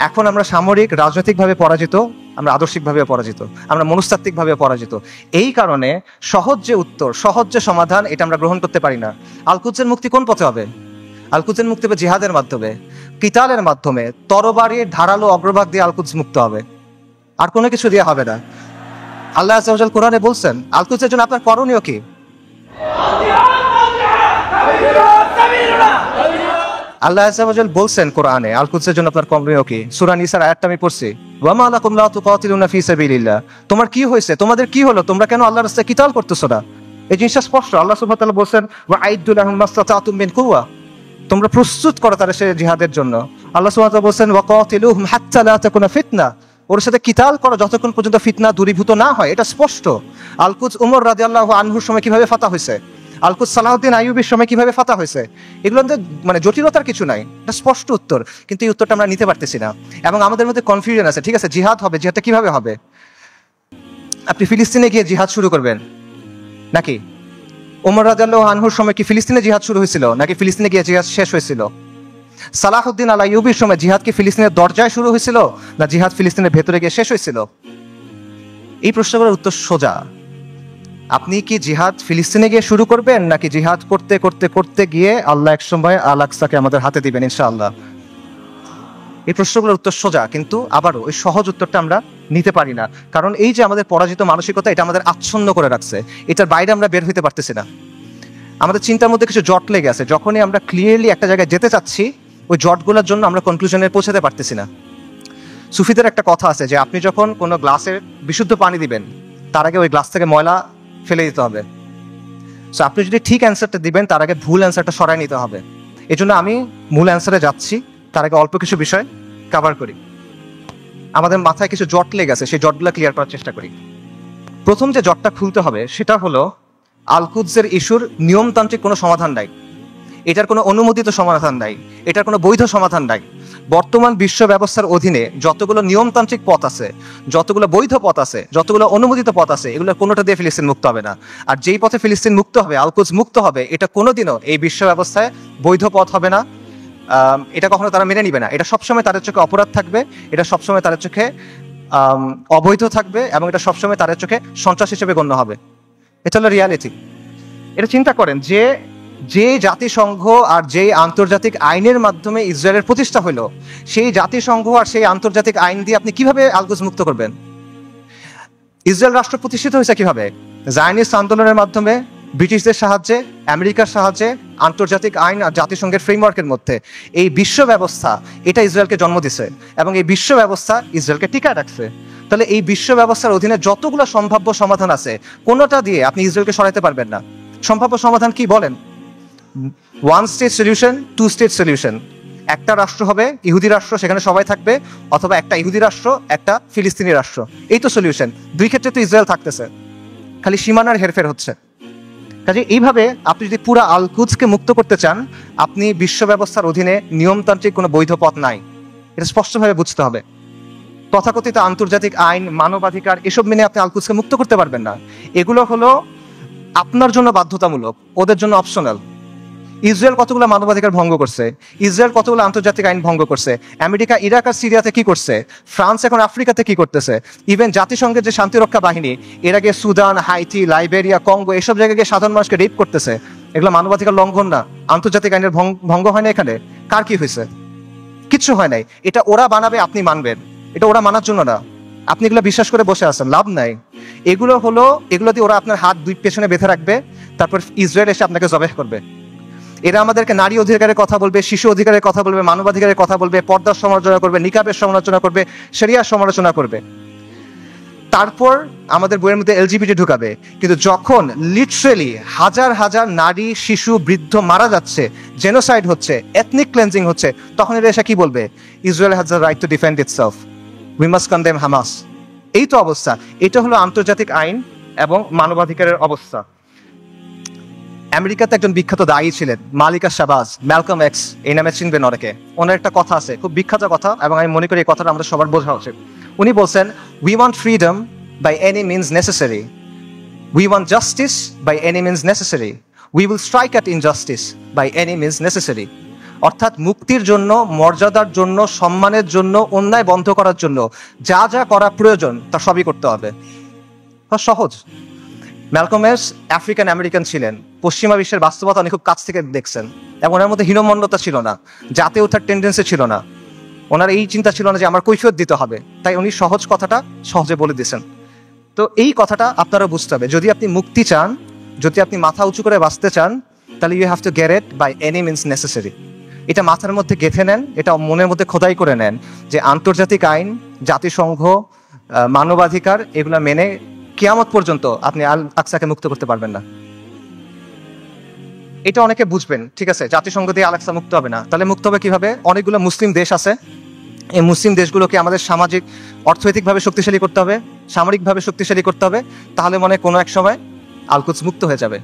এখন আমরা সামরিক রাজনৈতিকভাবে পরাজিত, আমরা আদর্শিকভাবে পরাজিত, আমরা মনস্তাত্ত্বিকভাবে পরাজিত। এই কারণে সহজ যে উত্তর, সহজ যে সমাধান, এটা আমরা গ্রহণ করতে পারি না। আল-কুদসের মুক্তি কোন পথে হবে? আল-কুদসের মুক্তি হবে জিহাদের মাধ্যমে, কিতালের মাধ্যমে, তরবারির ধারালো অগ্রভাগ দিয়ে আল-কুদস মুক্ত হবে, আর কোনো কিছু দিয়ে হবে না। আল্লাহ আযজা ওয়া জাল কোরআনে বলছেন আল-কুদসের জন্য আপনার করণীয় কি? আল্লাহ আযজা ওয়া জাল বলছেন কোরআনে আল-কুদসের জন্য আপনার করণীয় কি? সূরা নিসার আয়াতটা আমি পড়ছি, ওয়া মা লাকুম লা তুকাতিলুনা ফি সাবিলিল্লাহ। তোমার কি হয়েছে, তোমাদের কি হলো, তোমরা কেন আল্লাহর রাস্তায় কিতাল করতেছো না? এই জিনিসটা স্পষ্ট। আল্লাহ সুবহানাহু ওয়া তাআলা বলেন ওয়া আইদ্দু লাহুম মাসতাতাতুম মিন কুওয়া, তোমরা প্রস্তুত করো তাদের সাথে জিহাদের জন্য। আল্লাহ সুবহানাহু ওয়া তাআলা বলেন ওয়া কাতিলুহুম হাত্তা লা তাকুনা ফিতনা, ওর সাথে কিতাল করো যতক্ষণ পর্যন্ত ফিতনা দূরীভূত না হয়। এটা স্পষ্ট। আল-কুদস উমর রাদিয়াল্লাহু আনহুর সময় কিভাবে ফাতা হয়েছে? আলকুদ সালাহউদ্দিন আইয়ুবীর সময় কিভাবে ফাতা হয়েছে, এগুলো মানে জটিলতার কিছু নাই, এটা স্পষ্ট উত্তর, কিন্তু এই উত্তরটা আমরা নিতে পারতেছি না এবং আমাদের মধ্যে কনফিউশন আছে। ঠিক আছে, জিহাদ হবে, জিহাদটা কিভাবে হবে? আপনি ফিলিস্তিনে গিয়ে জিহাদ শুরু করবেন নাকি? ওমর রাদিয়াল্লাহু আনহুর সময় কি ফিলিস্তিনে জিহাদ শুরু হয়েছিল নাকি ফিলিস্তিনে গিয়ে জিহাদ শেষ হয়েছিল? সালাহউদ্দিন আল আইয়ুবীর সময় জিহাদ কি ফিলিস্তিনের দরজায় শুরু হয়েছিল না জিহাদ ফিলিস্তিনের ভেতরে গিয়ে শেষ হয়েছিল? এই প্রশ্নগুলোর উত্তর সোজা। আপনি কি জিহাদ ফিলিস্তিনে গিয়ে শুরু করবেন নাকি জিহাদ করতে করতে করতে গিয়ে আল্লাহ এক সময় আল আকসাকে আমাদের হাতে দিবেন ইনশাআল্লাহ? এই প্রশ্নগুলোর উত্তর সোজা, কিন্তু আবারও ওই সহজ উত্তরটা আমরা নিতে পারি না, কারণ এই যে আমাদের পরাজিত মানসিকতা, এটা আমাদের আচ্ছন্ন করে রাখছে, এটার বাইরে আমরা বের হইতে পারতেছি না। আমাদের চিন্তার মধ্যে কিছু জট লেগে আছে, যখনই আমরা ক্লিয়ারলি একটা জায়গায় যেতে চাচ্ছি ওই জটগুলোর জন্য আমরা কনক্লুশনে পৌঁছাতে পারতেছি না। সুফিদের একটা কথা আছে যে আপনি যখন কোনো গ্লাসে বিশুদ্ধ পানি দিবেন তার আগে ওই গ্লাস থেকে ময়লা ফেলে দিতে হবে। সো আপনি যদি ঠিক অ্যান্সারটা দিবেন তার আগে ভুল অ্যান্সারটা সরাই নিতে হবে। এই জন্য আমি মূল অ্যান্সারে যাচ্ছি, তার আগে অল্প কিছু বিষয় কভার করি। আমাদের মাথায় কিছু জট লেগে আছে, সেই জটগুলো ক্লিয়ার করার চেষ্টা করি। প্রথম যে জটটা খুলতে হবে সেটা হলো আল কুদসের ইস্যুর নিয়মতান্ত্রিক কোনো সমাধান নাই, এটার কোনো অনুমোদিত সমাধান নাই, এটার কোনো বৈধ সমাধান নাই। বর্তমান বিশ্ব ব্যবস্থার অধীনে যতগুলো নিয়মতান্ত্রিক পথ আছে, যতগুলো বৈধ পথ আছে, যতগুলো অনুমোদিত পথ আছে, এগুলো কোনোটা দিয়ে ফিলিস্তিন মুক্ত হবে না। আর যেই পথে ফিলিস্তিন মুক্ত হবে, আল কুদস মুক্ত হবে, এটা কোনোদিনও এই বিশ্ব ব্যবস্থায় বৈধ পথ হবে না। এটা কখনো তারা মেনে নিবে না। এটা সবসময় তাদের চোখে অপরাধ থাকবে, এটা সবসময় তাদের চোখে অবৈধ থাকবে এবং এটা সবসময় তাদের চোখে সন্ত্রাস হিসেবে গণ্য হবে। এটা হলো রিয়ালিটি। এটা চিন্তা করেন যে যে জাতিসংঘ আর যেই আন্তর্জাতিক আইনের মাধ্যমে ইসরায়েলের প্রতিষ্ঠা হলো, সেই জাতিসংঘ আর সেই আন্তর্জাতিক আইন দিয়ে আপনি কিভাবে আল কুদস মুক্ত করবেন? ইসরায়েল রাষ্ট্র প্রতিষ্ঠিত হয়েছে কিভাবে? জায়নিস্ট আন্দোলনের মাধ্যমে, ব্রিটিশদের সাহায্যে, আমেরিকার সাহায্যে, আন্তর্জাতিক আইন আর জাতিসংঘের ফ্রেমওয়ার্কের মধ্যে। এই বিশ্ব ব্যবস্থা এটা ইসরায়েলকে জন্ম দিছে এবং এই বিশ্ব ব্যবস্থা ইসরায়েলকে টিকায় রাখছে। তাহলে এই বিশ্ব ব্যবস্থার অধীনে যতগুলো সম্ভাব্য সমাধান আছে, কোনোটা দিয়ে আপনি ইসরায়েলকে সরাইতে পারবেন না। সম্ভাব্য সমাধান কি বলেন? One state solution, two state solution. একটা রাষ্ট্র হবে ইহুদি রাষ্ট্র, সেখানে সবাই থাকবে, অথবা একটা ইহুদি রাষ্ট্র, একটা ফিলিস্তিনি রাষ্ট্র। এই তো সলিউশন। দুই ক্ষেত্রে তো ইসরায়েল থাকতেছে, খালি সীমানার হেরফের হচ্ছে। কাজে এইভাবে আপনি যদি পুরা আল কুদসকে মুক্ত করতে চান, আপনি বিশ্ব ব্যবস্থার অধীনে নিয়মতান্ত্রিক কোনো বৈধ পথ নাই, এটা স্পষ্টভাবে বুঝতে হবে। তথাকথিত আন্তর্জাতিক আইন, মানবাধিকার এসব মেনে আপনি আল কুদসকে মুক্ত করতে পারবেন না। এগুলো হলো আপনার জন্য বাধ্যতামূলক, ওদের জন্য অপশনাল। ইসরায়েল কতগুলো মানবাধিকার ভঙ্গ করছে, ইসরায়েল কতগুলো আন্তর্জাতিক আইন ভঙ্গ করছে, আমেরিকা ইরাক আর সিরিয়াতে কি করছে, ফ্রান্স এখন আফ্রিকাতে কি করতেছে, ইভেন জাতিসংঘের যে শান্তিরক্ষা বাহিনী এর আগে সুদান, হাইতি, লাইবেরিয়া, কঙ্গো এসব জায়গায় গিয়ে সাধারণ মানুষকে রেপ করতেছে। এগুলো মানবাধিকার লঙ্ঘন না? আন্তর্জাতিক আইনের ভঙ্গ হয় না এখানে? কার কি হয়েছে? কিচ্ছু হয় নাই। এটা ওরা বানাবে, আপনি মানবেন, এটা ওরা মানার জন্য না। আপনি এগুলো বিশ্বাস করে বসে আছেন, লাভ নাই। এগুলো দিয়ে ওরা আপনার হাত দুই পেছনে বেঁধে রাখবে, তারপর ইসরায়েল এসে আপনাকে জবাহ করবে। এরা আমাদেরকে নারী অধিকারের কথা বলবে, শিশু অধিকারের কথা বলবে, মানবাধিকারের কথা বলবে, পর্দার সমালোচনা করবে, নিকাবের সমালোচনা করবে, শরিয়ার সমালোচনা করবে। তারপর আমাদের বইয়ের মধ্যে এলজিবিটি ঢুকাবে। কিন্তু যখন লিটারেলি হাজার হাজার নারী, শিশু, বৃদ্ধ মারা যাচ্ছে, জেনোসাইড হচ্ছে, এথনিক ক্লেন্সিং হচ্ছে, তখন এরা এসে কি বলবে? Israel has the right to defend itself, we must condemn Hamas. এই তো অবস্থা। এটা হলো আন্তর্জাতিক আইন এবং মানবাধিকারের অবস্থা। আমেরিকাতে একজন বিখ্যাত দায়ী ছিলেন মালিকা শাহবাজ, ম্যালকম এক্স, এই নামে চিনবেন অনেকে। ওনার একটা কথা আছে, খুব বিখ্যাত কথা, এবং আমি মনে করি এই কথাটা আমাদের সবার বোঝা উচিত। উনি বলছেন, we want freedom by any means necessary, we want justice by any means necessary, we will strike at injustice by any means necessary. অর্থাৎ মুক্তির জন্য, মর্যাদার জন্য, সম্মানের জন্য, অন্যায় বন্ধ করার জন্য যা যা করা প্রয়োজন তা সবই করতে হবে। সহজ। ম্যালকম এক্স আফ্রিকান আমেরিকান ছিলেন, পশ্চিমা বিশ্বের বাস্তবতা উনি খুব কাছ থেকে দেখছেন, এবং ওনার মধ্যে হীনমন্যতা ছিল না, জাতে ওঠার টেন্ডেন্সি ছিল না, ওনার এই চিন্তা ছিল না যে আমার কৈফিয়ত দিতে হবে। তাই উনি সহজ কথাটা সহজে বলে দিয়েছেন। তো এই কথাটা আপনারা বুঝতে হবে, যদি আপনি মুক্তি চান, যদি আপনি মাথা উঁচু করে বাঁচতে চান, তাহলে you have to get it by any means necessary. এটা মাথার মধ্যে গেঁথে নেন, এটা মনের মধ্যে খোদাই করে নেন যে আন্তর্জাতিক আইন, জাতিসংঘ, মানবাধিকার এগুলো মেনে কিয়ামত পর্যন্ত আপনি আল আকসাকে মুক্ত করতে পারবেন না। এটা অনেকে বুঝবেন, ঠিক আছে, জাতিসংঘ দিয়ে আল আকসা মুক্ত হবে না। তাহলে মুক্ত হবে কিভাবে? অনেকগুলো মুসলিম দেশ আছে, এই মুসলিম দেশগুলোকে আমাদের সামাজিক, অর্থনৈতিকভাবে শক্তিশালী করতে হবে, সামরিকভাবে শক্তিশালী করতে হবে, তাহলে মনে কোনো এক সময় আল কুদস মুক্ত হয়ে যাবে।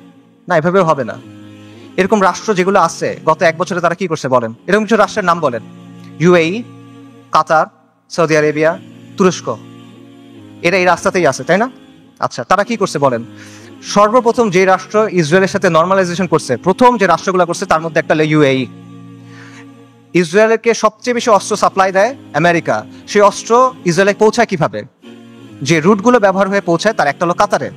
না, এভাবেও হবে না। এরকম রাষ্ট্র যেগুলো আছে গত 1 বছরে তারা কি করছে বলেন? এরকম কিছু রাষ্ট্রের নাম বলেন। ইউএই, কাতার, সৌদি আরেবিয়া, তুরস্ক, এরা এই রাস্তাতেই আছে, তাই না? আচ্ছা, তারা কি করছে বলেন? সর্বপ্রথম যে রাষ্ট্র ইসরায়েলের সাথে নর্মালাইজেশন করছে, প্রথম যে রাষ্ট্রগুলো করছে তার মধ্যে একটা হলো ইউএই। ইসরায়েলকে সবচেয়ে বেশি অস্ত্র সাপ্লাই দেয় আমেরিকা। সেই অস্ত্র ইসরায়েলে পৌঁছায় কিভাবে? যে রুটগুলো ব্যবহার হয়ে পৌঁছায় তার একটা হলো কাতারে।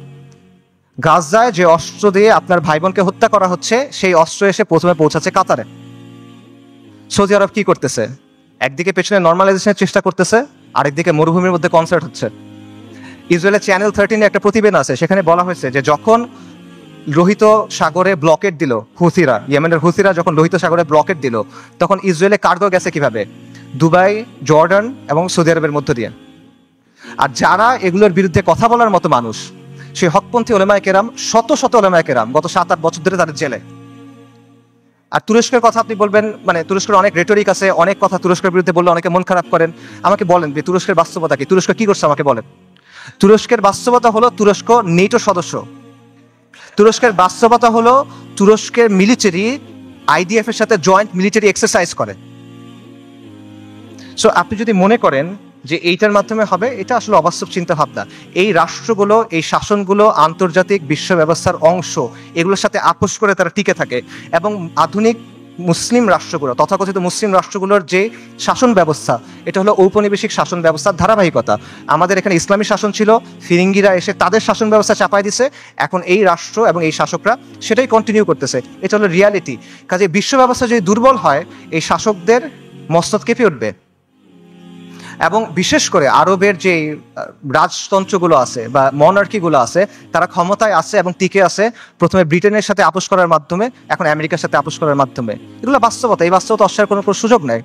গাজায় যে অস্ত্র দিয়ে আপনার ভাই বোনকে হত্যা করা হচ্ছে, সেই অস্ত্র এসে প্রথমে পৌঁছাচ্ছে কাতারে। সৌদি আরব কি করতেছে? একদিকে পেছনে নর্মালাইজেশনের চেষ্টা করতেছে, আরেকদিকে মরুভূমির মধ্যে কনসার্ট হচ্ছে। ইসরায়েলের চ্যানেল 13 একটা প্রতিবেদন আছে, সেখানে বলা হয়েছে যে যখন লোহিত সাগরে ব্লকেট দিল হুথিরা, ইয়েমেনের হুথিরা যখন লোহিত সাগরে ব্লকেট দিল, তখন ইসরায়েলে কার্গো গেছে কিভাবে? দুবাই, জর্ডান এবং সৌদি আরবের মধ্য দিয়ে। আর যারা এগুলোর বিরুদ্ধে কথা বলার মতো মানুষ, সেই হকপন্থী ওলেমায়ে কেরাম, শত শত ওলেমায়ে কেরাম গত 7-8 বছর ধরে তাদের জেলে। আর তুরস্কের কথা আপনি বলবেন, মানে তুরস্কের অনেক রেটরিক আছে, অনেক কথা তুরস্কের বিরুদ্ধে বললে অনেকে মন খারাপ করেন। আমাকে বলেন যে তুরস্কের বাস্তবতা কি? তুরস্ক কি করছে আমাকে বলেন। তুরস্কের বাস্তবতা হলো তুরস্ক নেটো সদস্য। তুরস্কের বাস্তবতা হলো তুরস্কের মিলিটারি আইডিএফ এর সাথে জয়েন্ট মিলিটারি এক্সারসাইজ করে। সো আপনি যদি মনে করেন যে এইটার মাধ্যমে হবে, এটা আসলে অবাস্তব চিন্তা ভাবনা। এই রাষ্ট্রগুলো, এই শাসনগুলো আন্তর্জাতিক বিশ্ব ব্যবস্থার অংশ, এগুলোর সাথে আপোষ করে তারা টিকে থাকে। এবং আধুনিক মুসলিম রাষ্ট্রগুলো, তথাকথিত মুসলিম রাষ্ট্রগুলোর যে শাসন ব্যবস্থা, এটা হলো ঔপনিবেশিক শাসন ব্যবস্থার ধারাবাহিকতা। আমাদের এখানে ইসলামী শাসন ছিল, ফিরিঙ্গিরা এসে তাদের শাসন ব্যবস্থা চাপাই দিছে, এখন এই রাষ্ট্র এবং এই শাসকরা সেটাই কন্টিনিউ করতেছে। এটা হলো রিয়ালিটি। কাজে বিশ্ব ব্যবস্থা যদি দুর্বল হয়, এই শাসকদের মস্তক কেঁপে উঠবে। এবং বিশেষ করে আরবের যে রাজতন্ত্রগুলো আছে বা মনার্কিগুলো আছে, তারা ক্ষমতায় আছে এবং টিকে আছে প্রথমে ব্রিটেনের সাথে আপোষ করার মাধ্যমে, এখন আমেরিকার সাথে আপোষ করার মাধ্যমে। এগুলো বাস্তবতা, এই বাস্তবতা অস্বীকার কোনো সুযোগ নেই।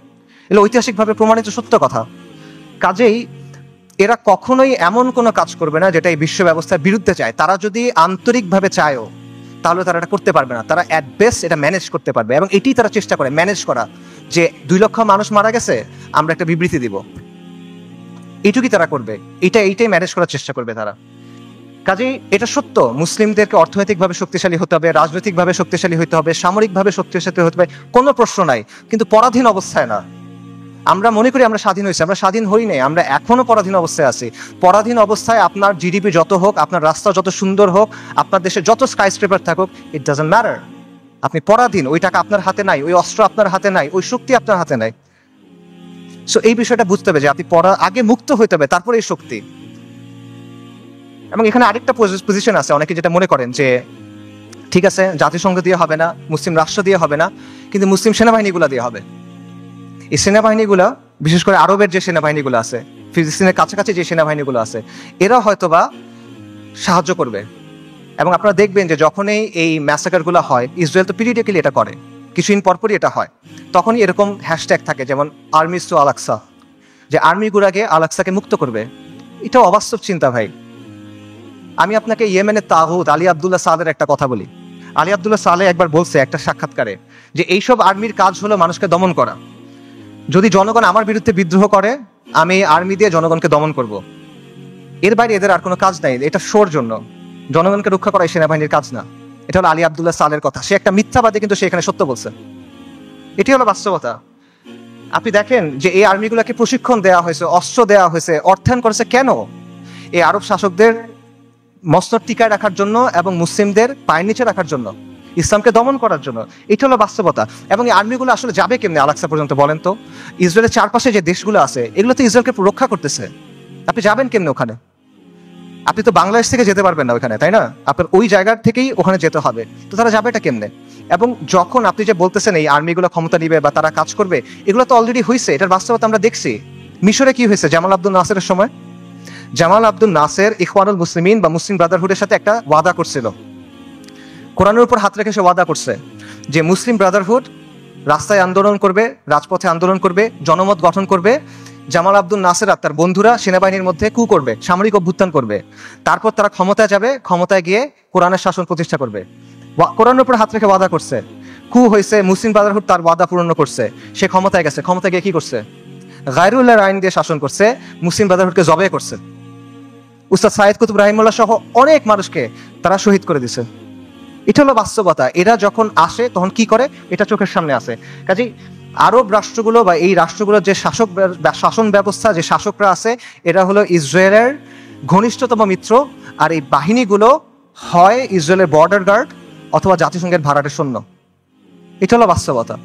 এগুলো ঐতিহাসিকভাবে প্রমাণিত সত্য কথা। কাজেই এরা কখনোই এমন কোনো কাজ করবে না যেটা এই বিশ্ব ব্যবস্থার বিরুদ্ধে চায়। তারা যদি আন্তরিকভাবে চায়ও, তাহলে তারা এটা করতে পারবে না। তারা অ্যাট বেস্ট এটা ম্যানেজ করতে পারবে, এবং এটি তারা চেষ্টা করে ম্যানেজ করা, যে 2 লক্ষ মানুষ মারা গেছে, আমরা একটা বিবৃতি দিব, এইটুকুই তারা করবে। এইটাই ম্যানেজ করার চেষ্টা করবে তারা। কাজেই এটা সত্য, মুসলিমদেরকে অর্থনৈতিকভাবে শক্তিশালী হতে হবে, রাজনৈতিকভাবে শক্তিশালী হতে হবে, সামরিকভাবে শক্তিশালী হতে হবে, কোনো প্রশ্ন নাই। কিন্তু পরাধীন অবস্থায় না। আমরা মনে করি আমরা স্বাধীন হয়েছি, আমরা স্বাধীন হই নাই, আমরা এখনো পরাধীন অবস্থায় আছি। পরাধীন অবস্থায় আপনার জিডিপি যত হোক, আপনার রাস্তা যত সুন্দর হোক, আপনার দেশে যত স্কাইস্ক্রেপার থাকুক, ইট ডাজন্ট ম্যাটার। আপনি পরাধীন। ওই টাকা আপনার হাতে নাই, ওই অস্ত্র আপনার হাতে নাই, ওই শক্তি আপনার হাতে নাই। সো এই বিষয়টা বুঝতে হবে যে আপনি আগে মুক্ত হইতে হবে, তারপরে এই শক্তি। এবং এখানে আরেকটা পজিশন আছে, অনেকে যেটা মনে করেন যে ঠিক আছে, জাতিসংঘ দিয়ে হবে না, মুসলিম রাষ্ট্র দিয়ে হবে না, কিন্তু মুসলিম সেনাবাহিনীগুলো দিয়ে হবে। এই সেনাবাহিনীগুলো, বিশেষ করে আরবের যে সেনাবাহিনীগুলো আছে, ফিলিস্তিনের কাছাকাছি যে সেনাবাহিনীগুলো আছে, এরা হয়তোবা সাহায্য করবে। এবং আপনারা দেখবেন যে যখনই এই ম্যাসাকারগুলো হয়, ইসরায়েল তো পিরিয়ডিক্যালি এটা করে, কিছুদিন পরপরই এটা হয়, তখনই এরকম হ্যাশট্যাগ থাকে, যেমন আর্মিস টু আলাক্সা, যে আর্মিগুলোকে আলাক্সাকে মুক্ত করবে। এটা অবাস্তব চিন্তা ভাই। আমি আপনাকে ইয়েমেনের তাগুত আলী আব্দুল্লাহ সালের একটা কথা বলি। আলী আব্দুল্লাহ সালে একবার বলছে একটা সাক্ষাৎকারে যে এইসব আর্মির কাজ হলো মানুষকে দমন করা। যদি জনগণ আমার বিরুদ্ধে বিদ্রোহ করে, আমি আর্মি দিয়ে জনগণকে দমন করব। এর বাইরে এদের আর কোনো কাজ নাই। এটা শোর জন্য, জনগণকে রক্ষা করা সেনাবাহিনীর কাজ না। এটা হলো আলী আব্দুল্লাহ সালের কথা। সে একটা মিথ্যাবাদী, কিন্তু সে এখানে সত্য বলছে। এটি হলো বাস্তবতা। আপনি দেখেন যে এই আর্মিগুলোকে প্রশিক্ষণ দেওয়া হয়েছে, অস্ত্র দেওয়া হয়েছে, অর্থায়ন করেছে কেন? এই আরব শাসকদের মসনদ টিকায় রাখার জন্য এবং মুসলিমদের পায়ের নিচে রাখার জন্য, ইসলামকে দমন করার জন্য। এটা হলো বাস্তবতা। এবং এই আর্মিগুলো আসলে যাবে কেমনে আলাক্সা পর্যন্ত বলেন তো? ইসরায়েলের চারপাশে যে দেশগুলো আছে, এগুলো তো ইসরায়েলকে রক্ষা করতেছে। আপনি যাবেন কেমনে ওখানে? আপনি তো বাংলাদেশ থেকে যেতে পারবেন না ওখানে, তাই না? আপনার ওই জায়গার থেকেই ওখানে যেতে হবে। তো তারা যাবে এটা কেমনে? এবং যখন আপনি যে বলতেছেন এই আর্মিগুলো ক্ষমতা নিবে বা তারা কাজ করবে, এগুলো তো অলরেডি হয়েছে। এটার বাস্তবতা আমরা দেখছি। মিশরে কি হয়েছে জামাল আব্দুল নাসেরের সময়? জামাল আব্দুল নাসের ইখওয়ানুল মুসলিমিন বা মুসলিম ব্রাদারহুডের সাথে একটা ওয়াদা করছিল, কোরআনের উপর হাত রেখে সে ওয়াদা করছে যে মুসলিম ব্রাদারহুড রাস্তায় আন্দোলন করবে, রাজপথে আন্দোলন করবে, জনমত গঠন করবে। জামাল আব্দুল নাসের আর তার বন্ধুরা সেনাবাহিনীর মধ্যে কু করবে, সামরিক অভ্যুত্থান করবে। তারপর তারা ক্ষমতায় যাবে, ক্ষমতায় গিয়ে কোরআনের শাসন প্রতিষ্ঠা করবে। কোরআনের উপর হাত রেখে ওয়াদা করছে, কু হয়েছে, মুসলিম ব্রাদারহুড তার ওয়াদা পূরণ করছে, সে ক্ষমতায় গেছে, ক্ষমতায় গিয়ে কি করছে? গায়রুল্লাহর আইন দিয়ে শাসন করছে, মুসলিম ব্রাদারহুডকে জবে করছে। উস্তাদ সাইদ কুতুব রাহিমুল্লাহ সহ অনেক মানুষকে তারা শহীদ করে দিছে। এটা হলো বাস্তবতা। এরা যখন আসে তখন কি করে, এটা চোখের সামনে আসে। কাজেই আরব রাষ্ট্রগুলো বা এই রাষ্ট্রগুলোর যে শাসন ব্যবস্থা, যে শাসকরা আছে, এরা হলো ইসরায়েলের ঘনিষ্ঠতম মিত্র। আর এই বাহিনীগুলো হয় ইসরায়েলের বর্ডার গার্ড অথবা জাতিসংঘের ভাড়াটে সৈন্য। এটা হলো বাস্তবতা।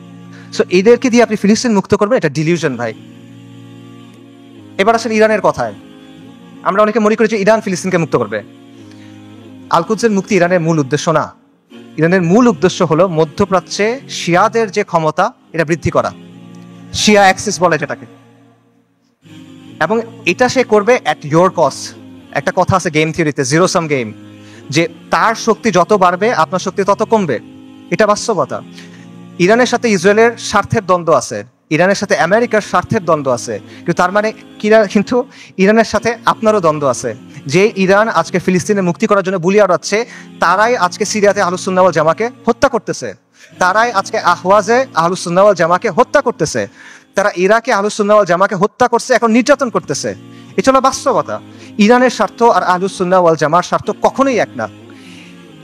সো এদেরকে দিয়ে আপনি ফিলিস্তিন মুক্ত করবেন, এটা ডিলিউশন ভাই। এবার আসেন ইরানের কথায়। আমরা অনেকে মনে করি যে ইরান ফিলিস্তিনকে মুক্ত করবে। আল কুদসের মুক্তি ইরানের মূল উদ্দেশ্য না। ইরানের মূল উদ্দেশ্য হলো মধ্যপ্রাচ্যে শিয়াদের যে ক্ষমতা, এটা বৃদ্ধি করা, শিয়া অ্যাক্সিস বলে যেটাকে। এবং এটা সে করবে অ্যাট ইয়োর কস্ট। একটা কথা আছে গেম থিওরিতে, জিরো সাম গেম, যে তার শক্তি যত বাড়বে আপনার শক্তি তত কমবে। এটা বাস্তবতা। ইরানের সাথে ইসরায়েলের স্বার্থের দ্বন্দ্ব আছে, ইরানের সাথে আমেরিকার স্বার্থের দ্বন্দ্ব আছে, কিন্তু তার মানে কিন্তু ইরানের সাথে আপনারও দ্বন্দ্ব আছে। যে ইরান আজকে ফিলিস্তিনে মুক্তি করার জন্য বুলি আওড়াচ্ছে, তারাই আজকে সিরিয়াতে আহলুস সুন্নাহ ওয়াল জামাকে হত্যা করতেছে, তারাই আজকে আহওয়াজে আহলুস সুন্নাহ ওয়াল জামাকে হত্যা করতেছে, তারা ইরাকে আহলুস সুন্নাহ ওয়াল জামাকে হত্যা করছে, এখন নির্যাতন করতেছে। এটা হলো বাস্তবতা। ইরানের স্বার্থ আর আহলুস সুন্নাহ ওয়াল জামার স্বার্থ কখনোই এক না।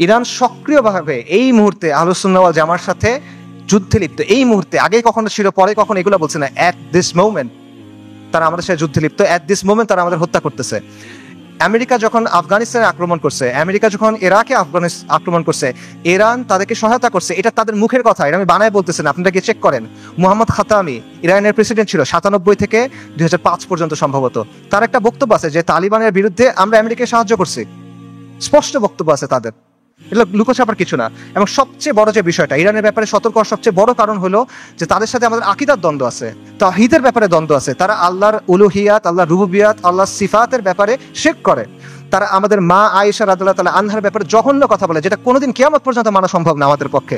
ইরান সক্রিয়ভাবে এই মুহূর্তে আহলুস সুন্নাহ ওয়াল জামার সাথে যুদ্ধে লিপ্ত। এই মুহূর্তে, আগে কখনো ছিল, পরে কখনো এগুলো বলছে না, অ্যাট দিস মোমেন্ট তারা আমাদের সাথে যুদ্ধে লিপ্ত, অ্যাট দিস মোমেন্ট তারা আমাদের হত্যা করতেছে। আমেরিকা যখন আফগানিস্তানে আক্রমণ করছে, আমেরিকা যখন ইরাকে আক্রমণ করছে, ইরান তাদেরকে সহায়তা করছে। এটা তাদের মুখের কথা, এটা আমি বানায় বলতেছি না, আপনারা গিয়ে চেক করেন। মুহাম্মদ খাতামি ইরানের প্রেসিডেন্ট ছিল 97 থেকে 2005 পর্যন্ত সম্ভবত। তার একটা বক্তব্য আছে যে তালিবানের বিরুদ্ধে আমরা আমেরিকাকে সাহায্য করছি, স্পষ্ট বক্তব্য আছে তাদের। এগুলো লুকোছাপার কিছু না। এবং সবচেয়ে বড় যে বিষয়টা, ইরানের ব্যাপারে সতর্ক হওয়ার সবচেয়ে বড় কারণ হলো যে তাদের সাথে আমাদের আকীদার দ্বন্দ্ব আছে, তাওহীদের ব্যাপারে দ্বন্দ্ব আছে। তারা আল্লাহর উলুহিয়াত, আল্লাহর রুবুবিয়াত, আল্লাহর সিফাতের ব্যাপারে শিরক করে। তারা আমাদের মা আয়েশা রাদিয়াল্লাহু তাআলা আনহার ব্যাপারে জঘন্য কথা বলে, যেটা কোনোদিন কিয়ামত পর্যন্ত মানা সম্ভব না আমাদের পক্ষে।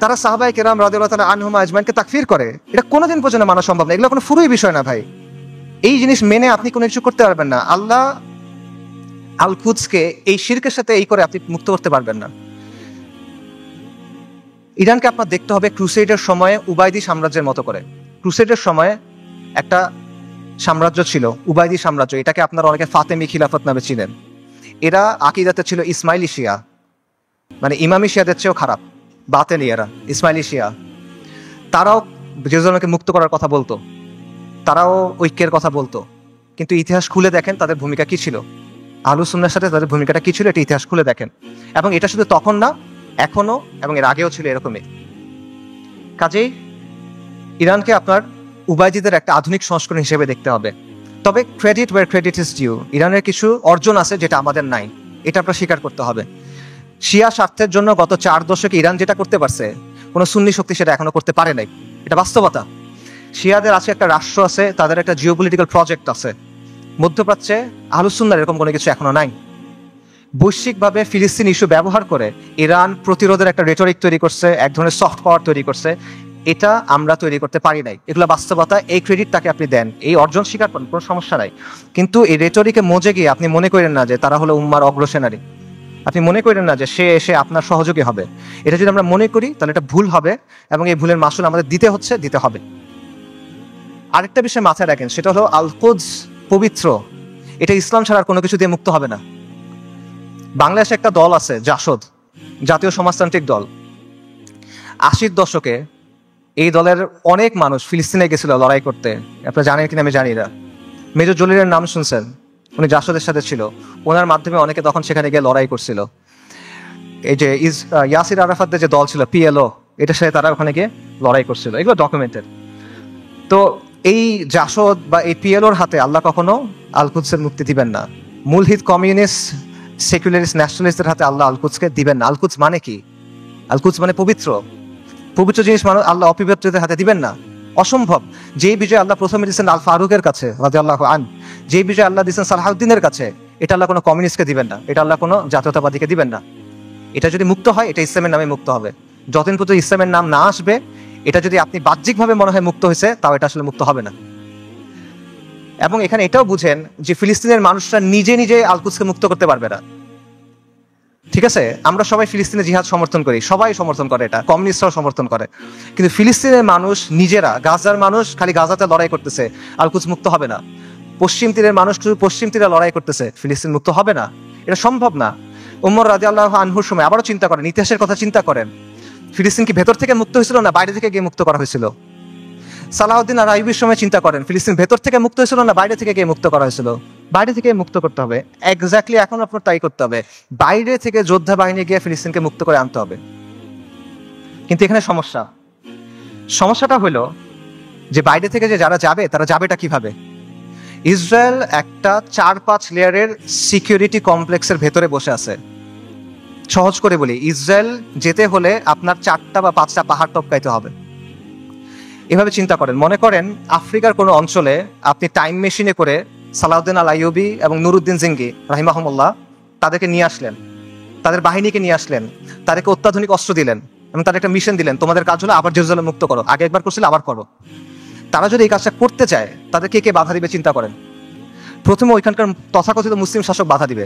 তারা সাহাবায়ে কেরাম রাদিয়াল্লাহু তাআলা আনহুম আজমাইনকে তাকফির করে, এটা কোনোদিন পর্যন্ত মানা সম্ভব না। এগুলো কোনো ফুরুই বিষয় না ভাই। এই জিনিস মেনে আপনি কোনো কিছু করতে পারবেন না। আল্লাহ আল কুদসকে এই শিরকের সাথে এই করে আপনি মুক্ত করতে পারবেন না। ইরানকে আপনার দেখতে হবে ক্রুসেডের সময়ে উবাইদি সাম্রাজ্যের মতো করে। ক্রুসেডের সময়ে একটা সাম্রাজ্য ছিল, উবাইদি সাম্রাজ্য। এটাকে আপনারা অনেকে ফাতেমি খিলাফত নামে চিনেন। এরা আকীদাতে ছিল ইসমাইলি শিয়া, মানে ইমামি শিয়াদের চেয়েও খারাপ, বাতেনি এরা, ইসমাইলি শিয়া। তারাও জেরুজালেমকে মুক্ত করার কথা বলতো, তারাও ঐক্যের কথা বলতো, কিন্তু ইতিহাস খুলে দেখেন তাদের ভূমিকা কি ছিল, আহলুস সুন্নাহর সাথে তাদের ভূমিকাটা কি ছিল, এটা ইতিহাস খুলে দেখেন। এবং এটা শুধু তখন না, এখনো এবং এর আগেও ছিল এরকমই। কাজেই ইরানকে আপনার উবাইদিদের একটা আধুনিক সংস্করণ হিসেবে দেখতে হবে। তবে credit where credit is due, ইরানের কিছু অর্জন আছে যেটা আমাদের নাই, এটা আপনার স্বীকার করতে হবে। শিয়া স্বার্থের জন্য গত 4 দশকে ইরান যেটা করতে পারছে, কোনো সুন্নি শক্তি সেটা এখনো করতে পারে নাই, এটা বাস্তবতা। শিয়াদের আছে একটা রাষ্ট্র আছে, তাদের একটা জিওপলিটিক্যাল প্রজেক্ট আছে। মধ্যপ্রাচ্যে আহলুস সুন্নাহর এরকম কোনো কিছু এখনো নাই। বৈশ্বিকভাবে ফিলিস্তিন ইস্যু ব্যবহার করে ইরান প্রতিরোধের একটা রেটরিক তৈরি করছে, এক ধরনের সফট পাওয়ার তৈরি করছে। এটা আমরা তৈরি করতে পারি নাই, এগুলো বাস্তবতা। এই ক্রেডিট তাকে আপনি দেন, এই অর্জন স্বীকার করেন, কোনো সমস্যা নাই। কিন্তু এই রেটরিকে মজে গিয়ে আপনি মনে করেন না যে তারা হলো উম্মার অগ্রসেনারী, আপনি মনে করেন না যে সে এসে আপনার সহযোগী হবে। এটা যদি আমরা মনে করি তাহলে এটা ভুল হবে, এবং এই ভুলের মাসুল আমাদের দিতে হবে। আরেকটা বিষয় মাথায় রাখেন, সেটা হলো আল কুদস পবিত্র, এটা ইসলাম ছাড়া আর কোনো কিছু দিয়ে মুক্ত হবে না। বাংলাদেশে একটা দল আছে জাসদ, জাতীয় সমাজতান্ত্রিক দল। 80-র দশকে এই দলের অনেক মানুষ ফিলিস্তিনে গেছিল লড়াই করতে, আপনারা জানেন কিনা আমি জানি না। মেজর জলিলের নাম শুনছেন, উনি জাসদের সাথে ছিল, ওনার মাধ্যমে অনেকে তখন সেখানে গিয়ে লড়াই করছিল। এই যে ইয়াসির আরাফাতদের যে দল ছিল পিএলও, এটার সাথে তারা ওখানে গিয়ে লড়াই করছিল, এগুলো ডকুমেন্টেড। তো এই জাসদ বা এই পিএলওর হাতে আল্লাহ কখনো আল কুদসের মুক্তি দিবেন না। মূলহিত কমিউনিস্ট সেকুলারিস্ট ন্যাশনালিস্টদের হাতে আল্লাহ আল কুদসকে দিবেন না। আল কুদস মানে কি? আল কুদস মানে পবিত্র, পবিত্র জিনিস মানুষ আল্লাহ অপবিত্রদের হাতে দিবেন না, অসম্ভব। যেই বিজয় আল্লাহ প্রথমে দিচ্ছেন আল ফারুকের কাছে রাদিয়াল্লাহু আন, যেই বিজয় আল্লাহ দিচ্ছেন সালাহউদ্দিনের কাছে, এটা আল্লাহ কোনো কমিউনিস্টকে দিবেন না, এটা আল্লাহ কোনো জাতীয়তাবাদীকে দিবেন না। এটা যদি মুক্ত হয়, এটা ইসলামের নামে মুক্ত হবে। যতদিন পর্যন্ত ইসলামের নাম না আসবে, এটা যদি আপনি বাহ্যিকভাবে মনে হয় মুক্ত হয়েছে, তাও এটা আসলে মুক্ত হবে না। এবং এখানে এটাও বুঝেন যে ফিলিস্তিনের মানুষরা নিজে নিজে আল কুদসকে মুক্ত করতে পারবে না। ঠিক আছে, আমরা সবাই ফিলিস্তিনের জিহাদ সমর্থন করি, সবাই সমর্থন করে, এটা কমিউনিস্টরাও সমর্থন করে, কিন্তু ফিলিস্তিনের মানুষ নিজেরা, গাজার মানুষ খালি গাজাতে লড়াই করতেছে, আল কুদস মুক্ত হবে না। পশ্চিম তীরের মানুষ শুধু পশ্চিম তীরে লড়াই করতেছে, ফিলিস্তিন মুক্ত হবে না, এটা সম্ভব না। ওমর রাদিয়াল্লাহু আনহুর সময় আবারও চিন্তা করেন, ইতিহাসের কথা চিন্তা করেন, ফিলিস্তিন কি ভেতর থেকে মুক্ত হয়েছিল না বাইরে থেকে গিয়ে মুক্ত করা হয়েছিল? সালাউদ্দিন আর আইয়ুবের সময় চিন্তা করেন, ফিলিস্তিন ভেতর থেকে মুক্ত হয়েছিল না বাইরে থেকে গিয়ে মুক্ত করা হয়েছিল? বাইরে থেকে মুক্ত করতে হবে। এক্স্যাক্টলি এখন আপনার তাই করতে হবে, বাইরে থেকে যোদ্ধা বাহিনী গিয়ে ফিলিস্তিনকে মুক্ত করে আনতে হবে। কিন্তু এখানে সমস্যাটা হলো যে বাইরে থেকে যে যারা যাবে তারা যাবেটা কিভাবে? ইসরায়েল একটা 4-5 লেয়ারের সিকিউরিটি কমপ্লেক্সের ভেতরে বসে আছে। সহজ করে বলি, ইসরায়েল যেতে হলে আপনার 4টা বা 5টা পাহাড় টপকাইতে হবে। এভাবে চিন্তা করেন, মনে করেন আফ্রিকার কোনো অঞ্চলে আপনি টাইম মেশিনে করে সালাউদ্দিন আল আইয়ুবী এবং নুরুদ্দিন জিঙ্গি রাহিমাহুমুল্লাহ তাদেরকে নিয়ে আসলেন, তাদের বাহিনীকে নিয়ে আসলেন, তাদেরকে অত্যাধুনিক অস্ত্র দিলেন এবং তাদের একটা মিশন দিলেন, তোমাদের কাজ হলো আবার জেরুজালেম মুক্ত করো, আগে একবার করছিলে আবার করো। তারা যদি এই কাজটা করতে চায় তাদের কে বাধা দিবে চিন্তা করেন। প্রথমে ওইখানকার তথাকথিত মুসলিম শাসক বাধা দিবে,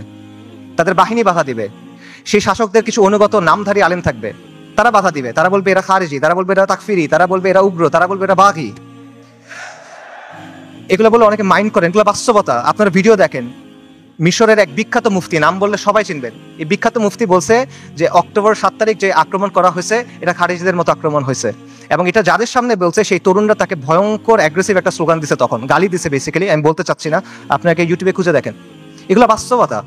তাদের বাহিনী বাধা দিবে, সেই শাসকদের কিছু অনুগত নামধারী আলেম থাকবে, তারা বাধা দিবে, তারা বলবে এরা খারিজি, তারা বলবে এরা তাকফিরি, তারা বলবে এরা উগ্র, তারা বলবে এরা বাঘি। এগুলো বলে অনেকে মাইন্ড করেন, এগুলো বাস্তবতা। আপনারা ভিডিও দেখেন, মিশরের এক বিখ্যাত মুফতি, নাম বললে সবাই চিনবেন, এই বিখ্যাত মুফতি বলছে যে অক্টোবর 7 তারিখ যে আক্রমণ করা হয়েছে এটা খারিজিদের মতো আক্রমণ হয়েছে, এবং এটা যাদের সামনে বলছে সেই তরুণরা তাকে ভয়ঙ্কর অ্যাগ্রেসিভ একটা স্লোগান দিছে, তখন গালি দিছে বেসিক্যালি। আমি বলতে চাচ্ছি না, আপনাকে ইউটিউবে খুঁজে দেখেন, এগুলো বাস্তবতা।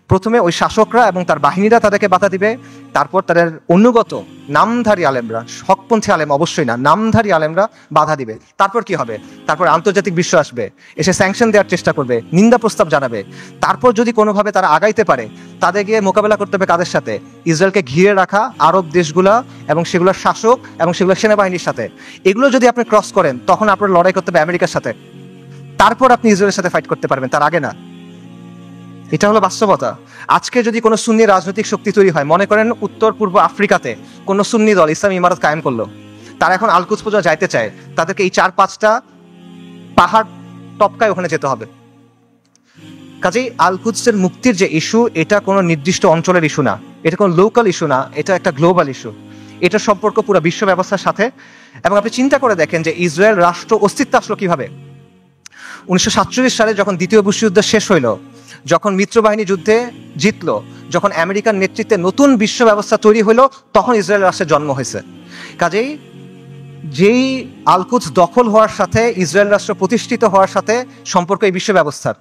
প্রথমে ওই শাসকরা এবং তার বাহিনীরা তাদেরকে বাধা দিবে, তারপর তাদের অনুগত নামধারী আলেমরা, হকপন্থী আলেম অবশ্যই না, নামধারী আলেমরা বাধা দিবে। তারপর কি হবে? তারপর আন্তর্জাতিক বিশ্ব আসবে, এসে স্যাংশন দেওয়ার চেষ্টা করবে, নিন্দা প্রস্তাব জানাবে। তারপর যদি কোনোভাবে তারা আগাইতে পারে, তাদের গিয়ে মোকাবেলা করতে হবে কাদের সাথে? ইসরায়েলকে ঘিরে রাখা আরব দেশগুলা এবং সেগুলোর শাসক এবং সেগুলোর সেনাবাহিনীর সাথে। এগুলো যদি আপনি ক্রস করেন তখন আপনার লড়াই করতে হবে আমেরিকার সাথে, তারপর আপনি ইসরায়েলের সাথে ফাইট করতে পারবেন, তার আগে না। এটা হলো বাস্তবতা। আজকে যদি কোনো সুন্নি রাজনৈতিক শক্তি তৈরি হয়, মনে করেন উত্তর পূর্ব আফ্রিকাতে কোনো সুন্নি দল ইসলামী ইমারত কায়েম করলো, তারা এখন আল-কুদস পর্যন্ত যাইতে চায়, তাদেরকে এই 4-5টা পাহাড় টপকায় ওখানে যেতে হবে। কাজেই আল-কুদসের মুক্তির যে ইস্যু, এটা কোনো নির্দিষ্ট অঞ্চলের ইস্যু না, এটা কোনো লোকাল ইস্যু না, এটা একটা গ্লোবাল ইস্যু। এটা সম্পর্ক পুরো বিশ্ব ব্যবস্থার সাথে। এবং আপনি চিন্তা করে দেখেন যে ইসরায়েল রাষ্ট্র অস্তিত্ব আসলো কিভাবে। 1947 সালে যখন দ্বিতীয় বিশ্বযুদ্ধ শেষ হইল, যখন মিত্রবাহিনী যুদ্ধে জিতলো, যখন আমেরিকার নেতৃত্বে নতুন বিশ্ব ব্যবস্থা তৈরি হলো, তখন ইসরায়েল রাষ্ট্রের জন্ম হয়েছে। কাজেই যেই আল-কুদস দখল হওয়ার সাথে ইসরায়েল রাষ্ট্র প্রতিষ্ঠিত হওয়ার সাথে সম্পর্ক এই বিশ্ব ব্যবস্থার।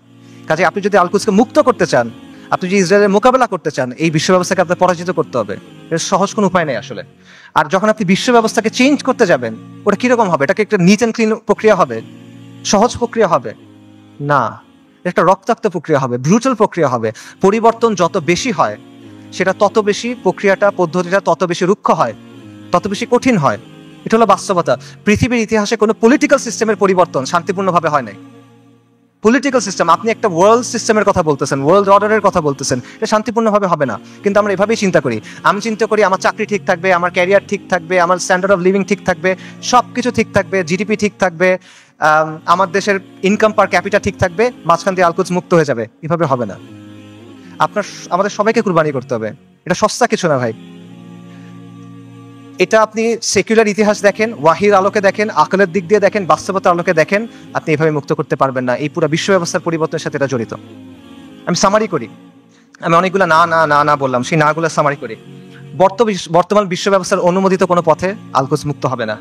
কাজে আপনি যদি আল-কুদসকে মুক্ত করতে চান, আপনি যদি ইসরায়েলের মোকাবেলা করতে চান, এই বিশ্ব ব্যবস্থাকে আপনার পরাজিত করতে হবে। এর সহজ কোনো উপায় নেই আসলে। আর যখন আপনি বিশ্ব ব্যবস্থাকে চেঞ্জ করতে যাবেন, ওটা কিরকম হবে? এটাকে একটা নিট অ্যান্ড ক্লিন প্রক্রিয়া হবে, সহজ প্রক্রিয়া হবে না, একটা রক্তাক্ত প্রক্রিয়া হবে, ব্রুটাল প্রক্রিয়া হবে। পরিবর্তন যত বেশি হয়, সেটা তত বেশি প্রক্রিয়াটা, পদ্ধতিটা তত বেশি রুক্ষ হয়, তত বেশি কঠিন হয়। এটা হলো বাস্তবতা। পৃথিবীর ইতিহাসে কোনো পলিটিক্যাল সিস্টেমের পরিবর্তন শান্তিপূর্ণভাবে হয় নাই। পলিটিক্যাল সিস্টেম, আপনি একটা ওয়ার্ল্ড সিস্টেমের কথা বলতেছেন, ওয়ার্ল্ড অর্ডারের কথা বলতেছেন, এটা শান্তিপূর্ণভাবে হবে না। কিন্তু আমরা এভাবেই চিন্তা করি। আমি চিন্তা করি আমার চাকরি ঠিক থাকবে, আমার ক্যারিয়ার ঠিক থাকবে, আমার স্ট্যান্ডার্ড অফ লিভিং ঠিক থাকবে, সব কিছু ঠিক থাকবে, জিডিপি ঠিক থাকবে, আমার দেশের ইনকাম পার ক্যাপিটা ঠিক থাকবে, মাঝখান দিয়ে আল-কুদস মুক্ত হয়ে যাবে। এভাবে হবে না। আমাদের সবাইকে কুরবানি করতে হবে। এটা সস্তা কিছু না ভাই। এটা আপনি সেকুলার ইতিহাস দেখেন, ওয়াহির আলোকে দেখেন, আকলের দিক দিয়ে দেখেন, বাস্তবতার আলোকে দেখেন, আপনি এভাবে মুক্ত করতে পারবেন না। এই পুরো বিশ্ব ব্যবস্থার পরিবর্তনের সাথে এটা জড়িত। আমি সামারি করি, আমি অনেকগুলো না না না না বললাম, সেই নাগুলো সামারি করি। বর্তমান বিশ্ব ব্যবস্থার অনুমোদিত কোনো পথে আল-কুদস মুক্ত হবে না।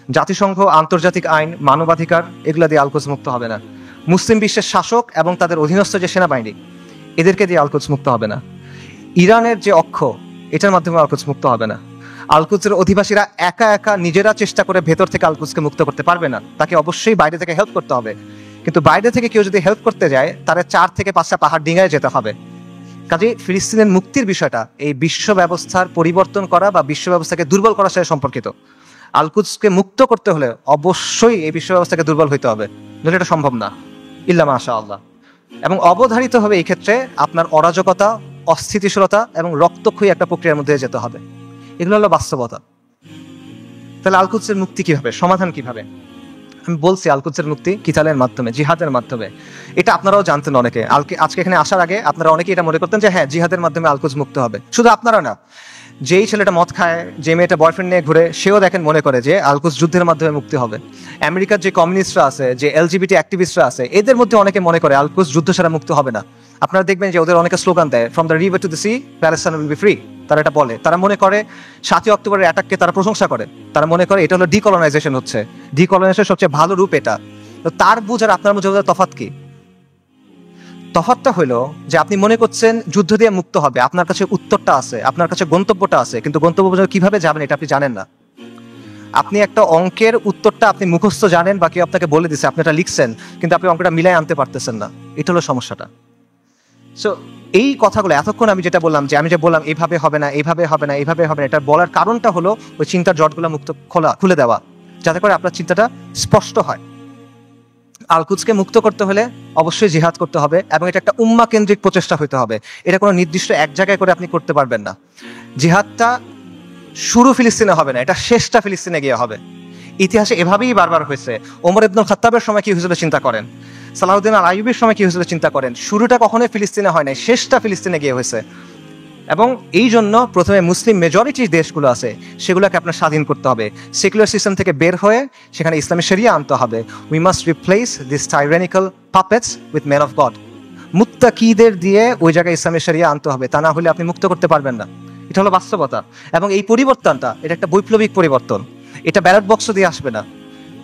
জাতিসংঘ, আন্তর্জাতিক আইন, মানবাধিকার, এগুলা দিয়ে আল-কুদস মুক্ত হবে না। মুসলিম বিশ্বের শাসক এবং তাদের অধীনস্থ যে সেনাবাহিনী, এদেরকে দিয়ে আল-কুদস মুক্ত হবে না। ইরানের যে অক্ষ, এটার মাধ্যমে আল-কুদস মুক্ত হবে না। আল-কুদসের অধিবাসীরা একা একা নিজেরা চেষ্টা করে ভেতর থেকে আল-কুদসকে মুক্ত করতে পারবে না, তাকে অবশ্যই বাইরে থেকে হেল্প করতে হবে। কিন্তু বাইরে থেকে কেউ যদি হেল্প করতে যায়, তারা 4 থেকে 5টা পাহাড় ডিঙায় যেতে হবে। কাজে ফিলিস্তিনের মুক্তির বিষয়টা এই বিশ্ব ব্যবস্থার পরিবর্তন করা বা বিশ্ব ব্যবস্থাকে দুর্বল করার সাথে সম্পর্কিত। আল-কুদসকে মুক্ত করতে হলে অবশ্যই এই বিশ্ব ব্যবস্থাকে দুর্বল হইতে হবে, নইলে এটা সম্ভব না, ইল্লা মাশাআল্লাহ। এবং অবধারিত হবে এই ক্ষেত্রে আপনার অরাজকতা, অস্থিতিশীলতা এবং রক্তক্ষয়ী একটা প্রক্রিয়ার মধ্যে যেতে হবে। এগুলো হলো বাস্তবতা। তাহলে আল-কুদসের মুক্তি কিভাবে, সমাধান কিভাবে? আমি বলছি আল-কুদসের মুক্তি কিতালের মাধ্যমে, জিহাদের মাধ্যমে। এটা আপনারাও জানতেন অনেকে। আজকে এখানে আসার আগে আপনারা অনেকে এটা মনে করতেন যে হ্যাঁ, জিহাদের মাধ্যমে আল-কুদস মুক্ত হবে। শুধু আপনারা না, যেই ছেলেটা মদ খায়, যে মেয়েটা বয়ফ্রেন্ড নিয়ে ঘুরে, সেও দেখেন মনে করে যে আলকুস যুদ্ধের মাধ্যমে মুক্তি হবে। আমেরিকার যে কমিউনিস্টরা আছে, যে এলজিবিটি অ্যাক্টিভিস্টরা আছে, এদের মধ্যে অনেকে মনে করে আলকুস যুদ্ধ ছাড়া মুক্তি হবে না। আপনারা দেখবেন যে ওদের অনেকে স্লোগান দেয়, from the river to the sea Palestine will be free. তারা এটা বলে, তারা মনে করে 7ই অক্টোবরের অ্যাটাককে তারা প্রশংসা করে, তারা মনে করে এটা হলো ডিকলোনাইজেশন হচ্ছে, ডিকলোনাইজেশন সবচেয়ে ভালো রূপ এটা। তো তার বুঝ আর আপনার বুঝে তফাৎ কি? তফাৎটা হলো যে আপনি মনে করছেন যুদ্ধ দিয়ে মুক্ত হবে, আপনার কাছে উত্তরটা আছে, আপনার কাছে গন্তব্যটা আছে, কিন্তু গন্তব্য পর্যন্ত কিভাবে যাবেন এটা আপনি জানেন না। আপনি একটা অঙ্কের উত্তরটা আপনি মুখস্থ জানেন বা কেউ আপনাকে বলে দিচ্ছে, আপনি এটা লিখছেন, কিন্তু আপনি অঙ্কটা মিলাই আনতে পারতেছেন না। এটা হলো সমস্যাটা। সো এই কথাগুলো এতক্ষণ আমি যেটা বললাম, যে আমি যে বললাম এইভাবে হবে না, এইভাবে হবে না, এইভাবে হবে না, এটা বলার কারণটা হলো ওই চিন্তার জটগুলো খুলে দেওয়া, যাতে করে আপনার চিন্তাটা স্পষ্ট হয়। আলকুদসকে মুক্ত করতে হলে অবশ্যই জিহাদ করতে হবে, এবং এটা একটা উম্মা কেন্দ্রিক প্রচেষ্টা হতে হবে। এটা কোনো নির্দিষ্ট এক জায়গায় করে আপনি করতে পারবেন না। জিহাদটা শুরু ফিলিস্তিনে হবে না, এটা শেষটা ফিলিস্তিনে গিয়ে হবে। ইতিহাসে এভাবেই বারবার হয়েছে। ওমর ইবনুল খাত্তাবের সময় কি হয়েছিল চিন্তা করেন, সালাউদ্দিন আল আইয়ুবের সময় কি হয়েছিল চিন্তা করেন। শুরুটা কখনোই ফিলিস্তিনে হয় নাই, শেষটা ফিলিস্তিনে গিয়ে হয়েছে। এবং এই জন্য প্রথমে মুসলিম মেজরিটি দেশগুলো আছে সেগুলোকে আপনার স্বাধীন করতে হবে, সেকুলার সিস্টেম থেকে বের হয়ে সেখানে ইসলামী শরিয়া আনতে হবে। We must replace this tyrannical puppets with men of God. মুত্তাকিদের দিয়ে ওই জায়গায় ইসলামী শরিয়া আনতে হবে, তা না হলে আপনি মুক্ত করতে পারবেন না। এটা হলো বাস্তবতা। এবং এই পরিবর্তনটা, এটা একটা বৈপ্লবিক পরিবর্তন। এটা ব্যালট বক্স দিয়ে আসবে না,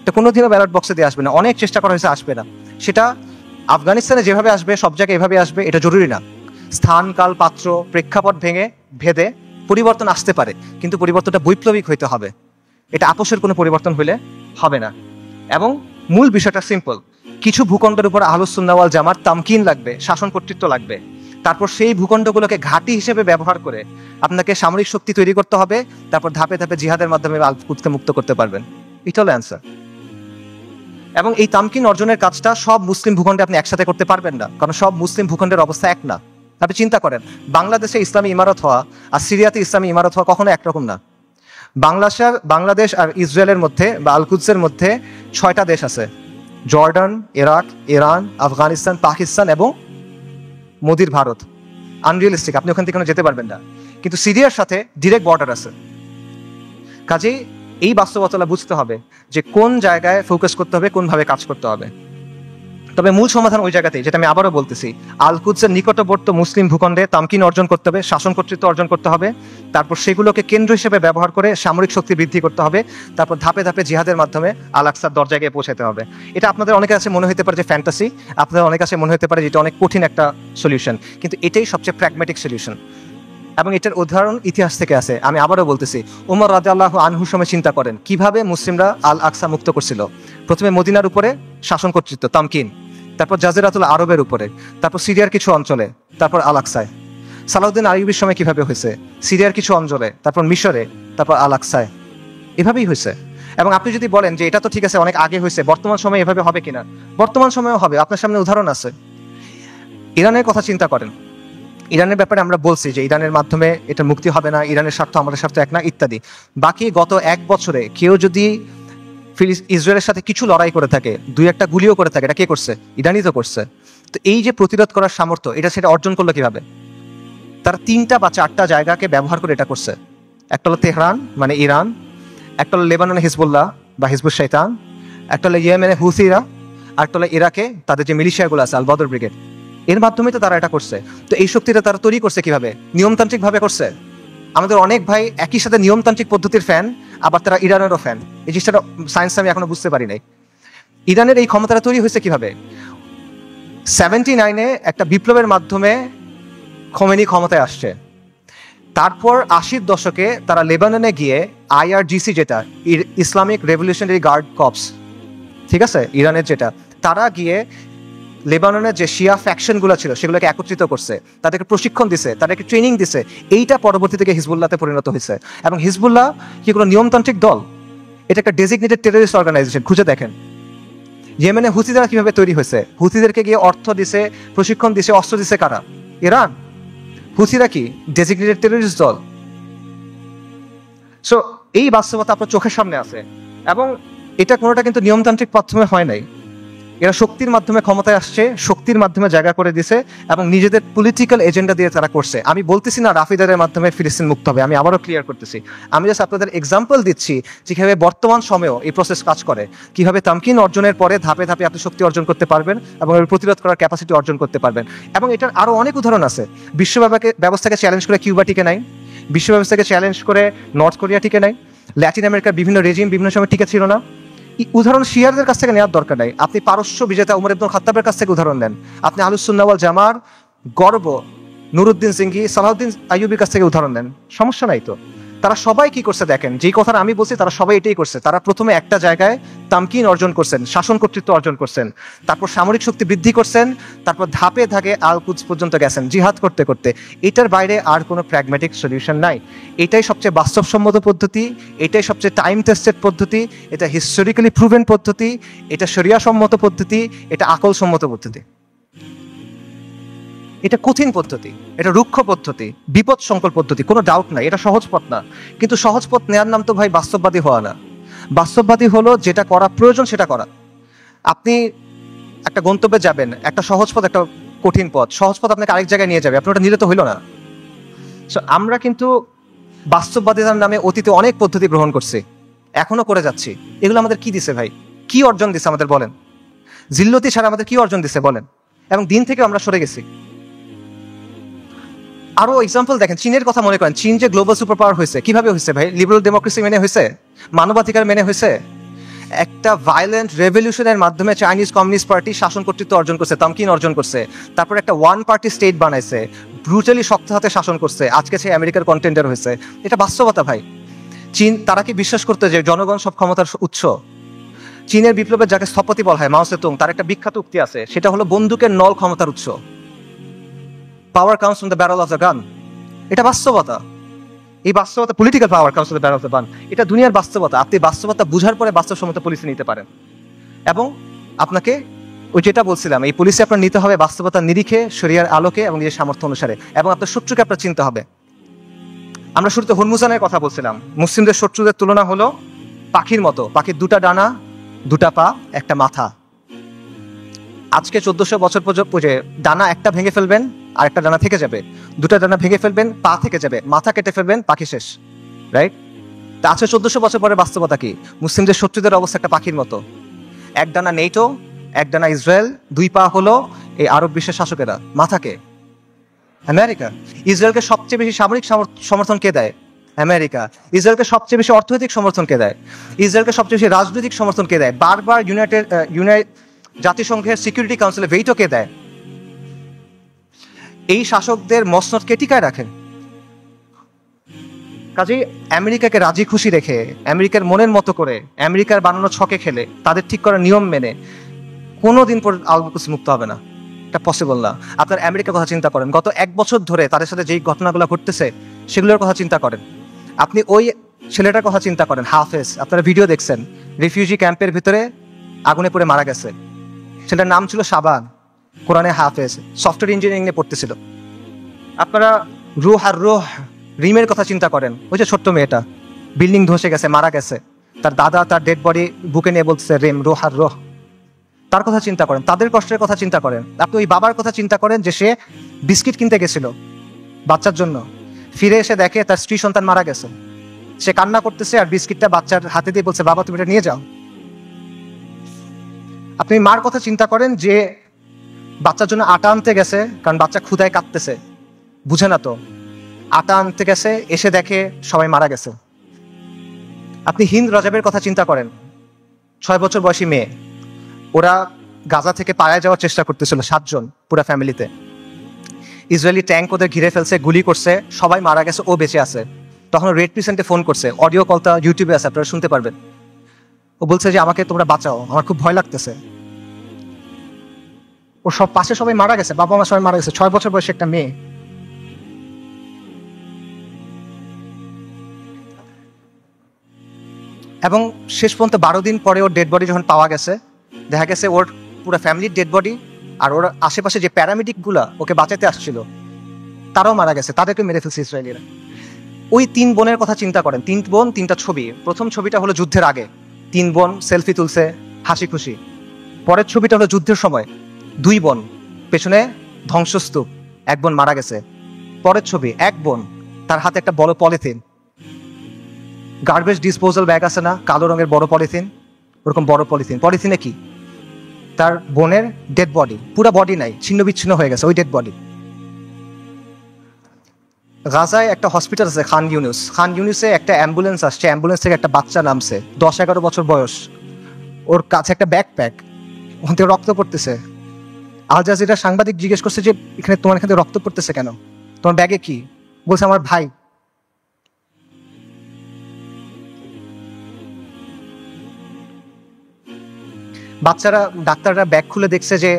এটা কোনোদিনও ব্যালট বক্সে দিয়ে আসবে না। অনেক চেষ্টা করা হয়েছে, আসবে না। সেটা আফগানিস্তানে যেভাবে আসবে, সব জায়গায় এভাবে আসবে, এটা জরুরি না। স্থান, কাল, পাত্র, প্রেক্ষাপট ভেদে পরিবর্তন আসতে পারে, কিন্তু পরিবর্তনটা বৈপ্লবিক হইতে হবে। এটা আপোষের কোনো পরিবর্তন হইলে হবে না। এবং মূল বিষয়টা সিম্পল, কিছু ভূখণ্ডের উপর আহলুস সুন্নাহ ওয়াল জামাত তামকিন লাগবে, শাসন কর্তৃত্ব লাগবে। তারপর সেই ভূখণ্ডগুলোকে ঘাঁটি হিসেবে ব্যবহার করে আপনাকে সামরিক শক্তি তৈরি করতে হবে। তারপর ধাপে ধাপে জিহাদের মাধ্যমে আলকুদসকে মুক্ত করতে পারবেন। এটা হলো অ্যান্সার। এবং এই তামকিন অর্জনের কাজটা সব মুসলিম ভূখণ্ডে আপনি একসাথে করতে পারবেন না, কারণ সব মুসলিম ভূখণ্ডের অবস্থা এক না। আপনি চিন্তা করেন, বাংলাদেশে ইসলামী ইমারত হওয়া আর সিরিয়াতে ইসলামী ইমারত হওয়া কখনো একরকম না। বাংলাদেশ আর ইসরায়েলের মধ্যে বা আলকুদসের মধ্যে 6টা দেশ আছে, Jordan, Iraq, Iran, Afghanistan, Pakistan এবং মোদির ভারত। আনরিয়েলিস্টিক, আপনি ওখান থেকে যেতে পারবেন না। কিন্তু সিরিয়ার সাথে ডিরেক্ট বর্ডার আছে। কাজেই এই বাস্তবতা বুঝতে হবে যে কোন জায়গায় ফোকাস করতে হবে, কোনভাবে কাজ করতে হবে। তবে মূল সমাধান ওই জায়গাতেই, যেটা আমি আবারও বলতেছি, আলকুদসের নিকটবর্তী মুসলিম ভূখণ্ডে তামকিন অর্জন করতে হবে, শাসন কর্তৃত্ব অর্জন করতে হবে। তারপর সেগুলোকে কেন্দ্র হিসেবে ব্যবহার করে সামরিক শক্তি বৃদ্ধি করতে হবে। তারপর ধাপে ধাপে জিহাদের মাধ্যমে আল আকসার দরজায় গিয়ে পৌঁছাতে হবে। এটা আপনাদের অনেকের কাছে মনে হতে পারে যে ফ্যান্টাসি, আপনাদের অনেক কাছে মনে হতে পারে যে এটা অনেক কঠিন একটা সলিউশন, কিন্তু এটাই সবচেয়ে প্র্যাগম্যাটিক সলিউশন। এবং এটার উদাহরণ ইতিহাস থেকে আছে। আমি আবারও বলতেছি, ওমর রাদিয়াল্লাহু আনহুর সময় চিন্তা করেন কিভাবে মুসলিমরা আল আকসা মুক্ত করছিল। প্রথমে মদিনার উপরে শাসন কর্তৃত্ব তামকিন, তারপর জাজিরাতুল আরবের উপরে, তারপর সিরিয়ার কিছু অঞ্চলে, তারপর আল আকসায়। সালাউদ্দিন আইয়ুবের সময় কিভাবে হয়েছে, সিরিয়ার কিছু অঞ্চলে, তারপর মিশরে, তারপর আল আকসায়। এভাবেই হয়েছে। এবং আপনি যদি বলেন যে এটা তো ঠিক আছে, অনেক আগে হয়েছে, বর্তমান সময়ে এভাবে হবে কিনা, বর্তমান সময়েও হবে। আপনার সামনে উদাহরণ আছে। ইরানের কথা চিন্তা করেন, ইরানের ব্যাপারে আমরা বলছি যে ইরানের মাধ্যমে এটা মুক্তি হবে না, ইরানের স্বার্থ আমাদের স্বার্থ এক না, ইত্যাদি। বাকি গত 1 বছরে কেউ যদি ইসরায়েলের সাথে কিছু লড়াই করে থাকে, 2-1টা গুলিও করে থাকে, এটা কে করছে? ইরানই তো করছে। তো এই যে প্রতিরোধ করার সামর্থ্য, এটা সেটা অর্জন করলো কিভাবে? তারা 3টা বা 4টা জায়গাকে ব্যবহার করে এটা করছে। একটা হলো তেহরান মানে ইরান, একটা হলো লেবাননে হিজবুল্লাহ বা হিজবুল শয়তান, একটা হলো ইয়েমেনে হুথিরা, আর একটা হলো ইরাকে তাদের যে মিলিশিয়াগুলো আছে আল বদর ব্রিগেড। এর মাধ্যমে তো তারা এটা করছে। তো এই শক্তিটা তারা তৈরি করছে কিভাবে? নিয়মতান্ত্রিক ভাবে করছে। আমাদের অনেক ভাই একই সাথে নিয়মতান্ত্রিক পদ্ধতির ফ্যান, আবার তারা ইরানেরও ফ্যান। এই জিনিসটা সায়েন্স আমি এখনো বুঝতে পারি নাই। ইরানের এই ক্ষমতাটা তৈরি হয়েছে কিভাবে? 79-এ একটা বিপ্লবের মাধ্যমে খোমেনি ক্ষমতায় আসছে। তারপর 80-র দশকে তারা লেবাননে গিয়ে IRGC, যেটা ইসলামিক রেভলিউশনারি গার্ড কর্পস, ঠিক আছে, ইরানের যেটা, তারা গিয়ে লেবাননের যে শিয়া ফ্যাকশনগুলো ছিল সেগুলোকে একত্রিত করছে, তাদেরকে প্রশিক্ষণ দিছে, তাদেরকে ট্রেনিং দিছে। এইটা পরবর্তী থেকে হিজবুল্লাহতে পরিণত হয়েছে। এবং হিজবুল্লাহ কি কোনো নিয়মতান্ত্রিক দল? এটা একটা ডেজিগনেটেড টেররিস্ট অর্গানাইজেশন। খুঁজে দেখেন ইয়েমেনে হুথিরা কিভাবে তৈরি হয়েছে। হুথিদেরকে গিয়ে অর্থ দিছে, প্রশিক্ষণ দিছে, অস্ত্র দিছে কারা? ইরান। হুথিরা কি ডেজিগনেটেড টেররিস্ট দল? সো এই বাস্তবতা আপনার চোখের সামনে আছে। এবং এটা কোনোটা কিন্তু নিয়মতান্ত্রিক মাধ্যমে হয় নাই। এরা শক্তির মাধ্যমে ক্ষমতায় আসছে, শক্তির মাধ্যমে জায়গা করে দিছে এবং নিজেদের পলিটিক্যাল এজেন্ডা দিয়ে তারা করছে। আমি বলতেছি না রাফিদারের মাধ্যমে ফিলিস্তিন মুক্ত হবে, আমি আবারও ক্লিয়ার করতেছি। আমি জাস্ট আপনাদের এক্সাম্পল দিচ্ছি যে কিভাবে বর্তমান সময়েও এই প্রসেস কাজ করে, কিভাবে তামকিন অর্জনের পরে ধাপে ধাপে আপনি শক্তি অর্জন করতে পারবেন এবং এর প্রতিরোধ করার ক্যাপাসিটি অর্জন করতে পারবেন। এবং এটার আরও অনেক উদাহরণ আছে। বিশ্ব ব্যবস্থাকে চ্যালেঞ্জ করে কিউবা টিকে নাই, বিশ্ব ব্যবস্থাকে চ্যালেঞ্জ করে নর্থ কোরিয়া টিকে নাই, ল্যাটিন আমেরিকার বিভিন্ন রেজিম বিভিন্ন সময় টিকে ছিল না। উদাহরণ শিয়ারদের কাছ থেকে নেওয়ার দরকার নাই, আপনি পারস্য বিজেতা উমর ইবনুল খাত্তাবের কাছ থেকে উদাহরণ নেন, আপনি আহলুস সুন্নাহ ওয়াল জামার গর্ব নুরুদ্দিন সিংহি, সালাউদ্দিন আইয়ুবির কাছ থেকে উদাহরণ নেন, সমস্যা নাই তো। তারা সবাই কি করছে দেখেন, যেই কথাটা আমি বলছি তারা সবাই এটাই করছে। তারা প্রথমে একটা জায়গায় তামকিন অর্জন করছেন, শাসন কর্তৃত্ব অর্জন করছেন, তারপর সামরিক শক্তি বৃদ্ধি করছেন, তারপর ধাপে ধাপে আল কুদস পর্যন্ত গেছেন জিহাদ করতে করতে। এটার বাইরে আর কোনো প্র্যাগম্যাটিক সলিউশন নাই। এটাই সবচেয়ে বাস্তবসম্মত পদ্ধতি, এটাই সবচেয়ে টাইম টেস্টেড পদ্ধতি, এটা হিস্টোরিক্যালি প্রুভেন পদ্ধতি, এটা শরিয়া সম্মত পদ্ধতি, এটা আকল সম্মত পদ্ধতি। এটা কঠিন পদ্ধতি, এটা রুক্ষ পদ্ধতি, বিপদ সংকল পদ্ধতি, কোনো ডাউট নাই, এটা সহজ পথ না। কিন্তু সহজ পথ নেওয়ার নাম তো ভাই বাস্তববাদী হওয়া না। বাস্তববাদী হলো যেটা করা প্রয়োজন সেটা করা। আপনি একটা গন্তব্যে যাবেন, একটা সহজ পথ একটা কঠিন পথ, সহজ পথ আপনাকে আরেক জায়গায় নিয়ে যাবে, আপনি ওটা নিলে তো হইল না। সো আমরা কিন্তু বাস্তববাদিতার নামে অতীতে অনেক পদ্ধতি গ্রহণ করছি, এখনো করে যাচ্ছি। এগুলো আমাদের কি দিছে ভাই, কি অর্জন দিছে আমাদের বলেন? জিল্লতি ছাড়া আমাদের কি অর্জন দিছে বলেন? এবং দিন থেকে আমরা সরে গেছি। আরো এক্সাম্পল দেখেন, চীনের কথা মনে করেন। চীন যে গ্লোবাল সুপার পাওয়ার হয়েছে, কিভাবে হয়েছে ভাই? লিবারাল ডেমোক্রেসি মেনে হয়েছে, মানবাধিকার মেনে হয়েছে। একটা ভায়োলেন্ট রেভলিউশনের মাধ্যমে চাইনিজ কমিউনিস্ট পার্টি শাসন কর্তৃত্ব অর্জন করছে, তামকিন অর্জন করছে। তারপর একটা ওয়ান পার্টি স্টেট বানাইছে, ব্রুটালি শক্ত হাতে শাসন করছে, আজকে সে আমেরিকার কন্টেন্ডার হয়েছে। এটা বাস্তবতা ভাই। চীন, তারা কি বিশ্বাস করতে যে জনগণ সব ক্ষমতার উৎস? চীনের বিপ্লবের যাকে স্থপতি বলা হয় মাও সেতুং, তার একটা বিখ্যাত উক্তি আছে, সেটা হলো বন্দুকের নল ক্ষমতার উৎস। পাওয়ার comes from the barrel of the gun. এটা বাস্তবতা। এই বাস্তবতা, political power comes from the barrel of the gun, এটা দুনিয়ার বাস্তবতা। আপনি বাস্তবতা বুঝার পরে বাস্তবসম্মত পলিসি নিতে পারেন। এবং আপনাকে ওই যেটা বলছিলাম, এই পলিসি আপনার নিতে হবে বাস্তবতার নিরিখে, শরিয়ার আলোকে এবং নিজের সামর্থ্য অনুসারে, এবং আপনার শত্রুকে আপনার চিনতে হবে। আমরা শুরুতে হুরমুজানের কথা বলছিলাম। মুসলিমদের শত্রুদের তুলনা হলো পাখির মতো। পাখির দুটা ডানা, দুটা পা, একটা মাথা। আজকে 1400 বছর পর্যন্ত ডানা একটা ভেঙে ফেলবেন, আর একটা ডানা থেকে যাবে। দুটা ডানা ভেঙে ফেলবেন, পা থেকে যাবে। মাথা কেটে ফেলবেন, পাখি শেষ। রাইট? তা আজকে 1400 বছর পরে বাস্তবতা কি? মুসলিমদের শত্রুদের অবস্থা একটা পাখির মতো। এক ডানা নেটো, এক ডানা ইসরায়েল, দুই পা হলো এই আরব বিশ্বের শাসকেরা। মাথাকে আমেরিকা। ইসরায়েলকে সবচেয়ে বেশি সামরিক সমর্থন কে দেয়? আমেরিকা। ইসরায়েলকে সবচেয়ে বেশি অর্থনৈতিক সমর্থন কে দেয়? ইসরায়েলকে সবচেয়ে বেশি রাজনৈতিক সমর্থন কে দেয়? বারবার জাতিসংঘের সিকিউরিটি কাউন্সিলে ভেটো কে দেয়? এই শাসকদের মসনদ কে টিকায় রাখেন? কাজেই আমেরিকাকে রাজি খুশি রেখে, আমেরিকার মনের মতো করে, আমেরিকার বানানো ছকে খেলে, তাদের ঠিক করা নিয়ম মেনে কোনোদিন পর আল কুদস মুক্ত হবে না। এটা পসিবল না। আপনার আমেরিকার কথা চিন্তা করেন, গত 1 বছর ধরে তাদের সাথে যেই ঘটনাগুলো ঘটতেছে সেগুলোর কথা চিন্তা করেন। আপনি ওই ছেলেটার কথা চিন্তা করেন, হাফেজ। আপনারা ভিডিও দেখছেন, রিফিউজি ক্যাম্পের ভিতরে আগুনে পড়ে মারা গেছে। ছেলেটার নাম ছিল শাবান, কোরআনে হাফেজ, সফটওয়্যার ইঞ্জিনিয়ারিং নিয়ে পড়তেছিল। আপনারা রুহ আর রুহ রিমের কথা চিন্তা করেন, ওই যে ছোট্ট মেয়েটা বিল্ডিং ধসে গেছে, মারা গেছে, তার দাদা তার ডেড বডি বুকে নিয়ে বলতেছে রেম, রুহ আর রুহ। তার কথা চিন্তা করেন, তাদের কষ্টের কথা চিন্তা করেন। আপনি ওই বাবার কথা চিন্তা করেন যে সে বিস্কিট কিনতে গেছিল বাচ্চার জন্য, ফিরে এসে দেখে তার স্ত্রী সন্তান মারা গেছে। সে কান্না করতেছে আর বিস্কিটটা বাচ্চার হাতে দিয়ে বলছে, বাবা তুমি এটা নিয়ে যাও। আপনি মার কথা চিন্তা করেন যে বাচ্চার জন্য আটা আনতে গেছে, কারণ বাচ্চা ক্ষুধায় কাঁদতেছে, বুঝে না তো, আটা আনতে গেছে, এসে দেখে সবাই মারা গেছে। আপনি হিন্দ রাজাবের কথা চিন্তা করেন, 6 বছর বয়সী মেয়ে। ওরা গাজা থেকে পালায় যাওয়ার চেষ্টা করতেছিল, 7 জন পুরো ফ্যামিলিতে। ইসরায়েলি ট্যাঙ্ক ওদের ঘিরে ফেলছে, গুলি করছে, সবাই মারা গেছে, ও বেঁচে আছে। তখন রেড ক্রিসেন্টে ফোন করছে, অডিও কলটা ইউটিউবে আছে, আপনারা শুনতে পারবেন। ও বলছে যে আমাকে তোমরা বাঁচাও, আমার খুব ভয় লাগতেছে। ও সব পাশে সবাই মারা গেছে, বাবা মা সবাই মারা গেছে, 6 বছর বয়সী একটা মেয়ে। এবং শেষ পর্যন্ত 12 দিন পরে ওর ডেড বডি যখন পাওয়া গেছে, দেখা গেছে ওর পুরো ফ্যামিলির ডেড বডি, আর ওর আশেপাশে যে প্যারামেডিক গুলা ওকে বাঁচাতে আসছিল তারাও মারা গেছে, তাদেরকে মেরে ফেলছে ইসরায়েলিরা। ওই 3 বোনের কথা চিন্তা করেন, 3 বোন 3টা ছবি। প্রথম ছবিটা হলো যুদ্ধের আগে, 3 বোন সেলফি তুলছে হাসি খুশি। পরের ছবিটা হলো যুদ্ধের সময়, দুই বোন, পেছনে ধ্বংসস্তূপ, এক বোন মারা গেছে। পরের ছবি, এক বোন, তার হাতে একটা বড় পলিথিন, গার্বেজ ডিসপোজাল ব্যাগ আছে না, কালো রঙের বড় পলিথিন, ওরকম বড় পলিথিন। পলিথিনে কি? তার বোনের ডেড বডি, পুরো বডি নাই, ছিন্ন বিচ্ছিন্ন হয়ে গেছে ওই ডেড বডি। গাজায় একটা হসপিটাল আছে খান ইউনুস, খান ইউনুসে একটা অ্যাম্বুলেন্স আসছে, অ্যাম্বুলেন্স থেকে একটা বাচ্চা নামছে, 10-11 বছর বয়স, ওর কাছে একটা ব্যাকপ্যাক, ওখান থেকে রক্ত পড়তেছে। আল জাজিরা সাংবাদিক জিজ্ঞেস করছে যে এখানে তোমার এখান থেকে রক্ত পড়তেছে কেন, তোমার ব্যাগে কি? বলছে আমার ভাই। বাচ্চারা, ডাক্তাররা ব্যাগ খুলে দেখছে যে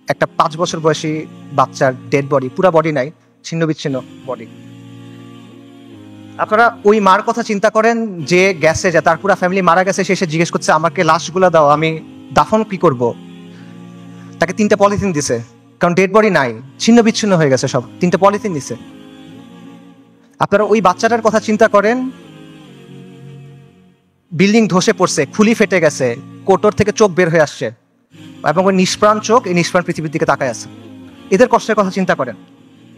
একটা 5 বছর বয়সী বাচ্চার ডেড বডি, পুরা বডি নাই, ছিন্ন বিচ্ছিন্ন বডি। আপনারা ওই মার কথা চিন্তা করেন যে গেছে, যে তার পুরা ফ্যামিলি মারা গেছে, সে এসে জিজ্ঞেস করছে আমাকে লাশগুলো দাও, আমি দাফন কি করব। তাকে 3টা পলিথিন দিছে, কারণ ডেড বডি নাই, ছিন্ন বিচ্ছিন্ন হয়ে গেছে সব, 3টা পলিথিন দিছে। আপনারা ওই বাচ্চাটার কথা চিন্তা করেন, বিল্ডিং ধসে পড়ছে, খুলি ফেটে গেছে, কোটর থেকে চোখ বের হয়ে আসছে, এবং ওই নিষ্প্রাণ চোখ এই নিষ্প্রাণ পৃথিবীর দিকে তাকায় আছে। এদের কষ্টের কথা চিন্তা করেন।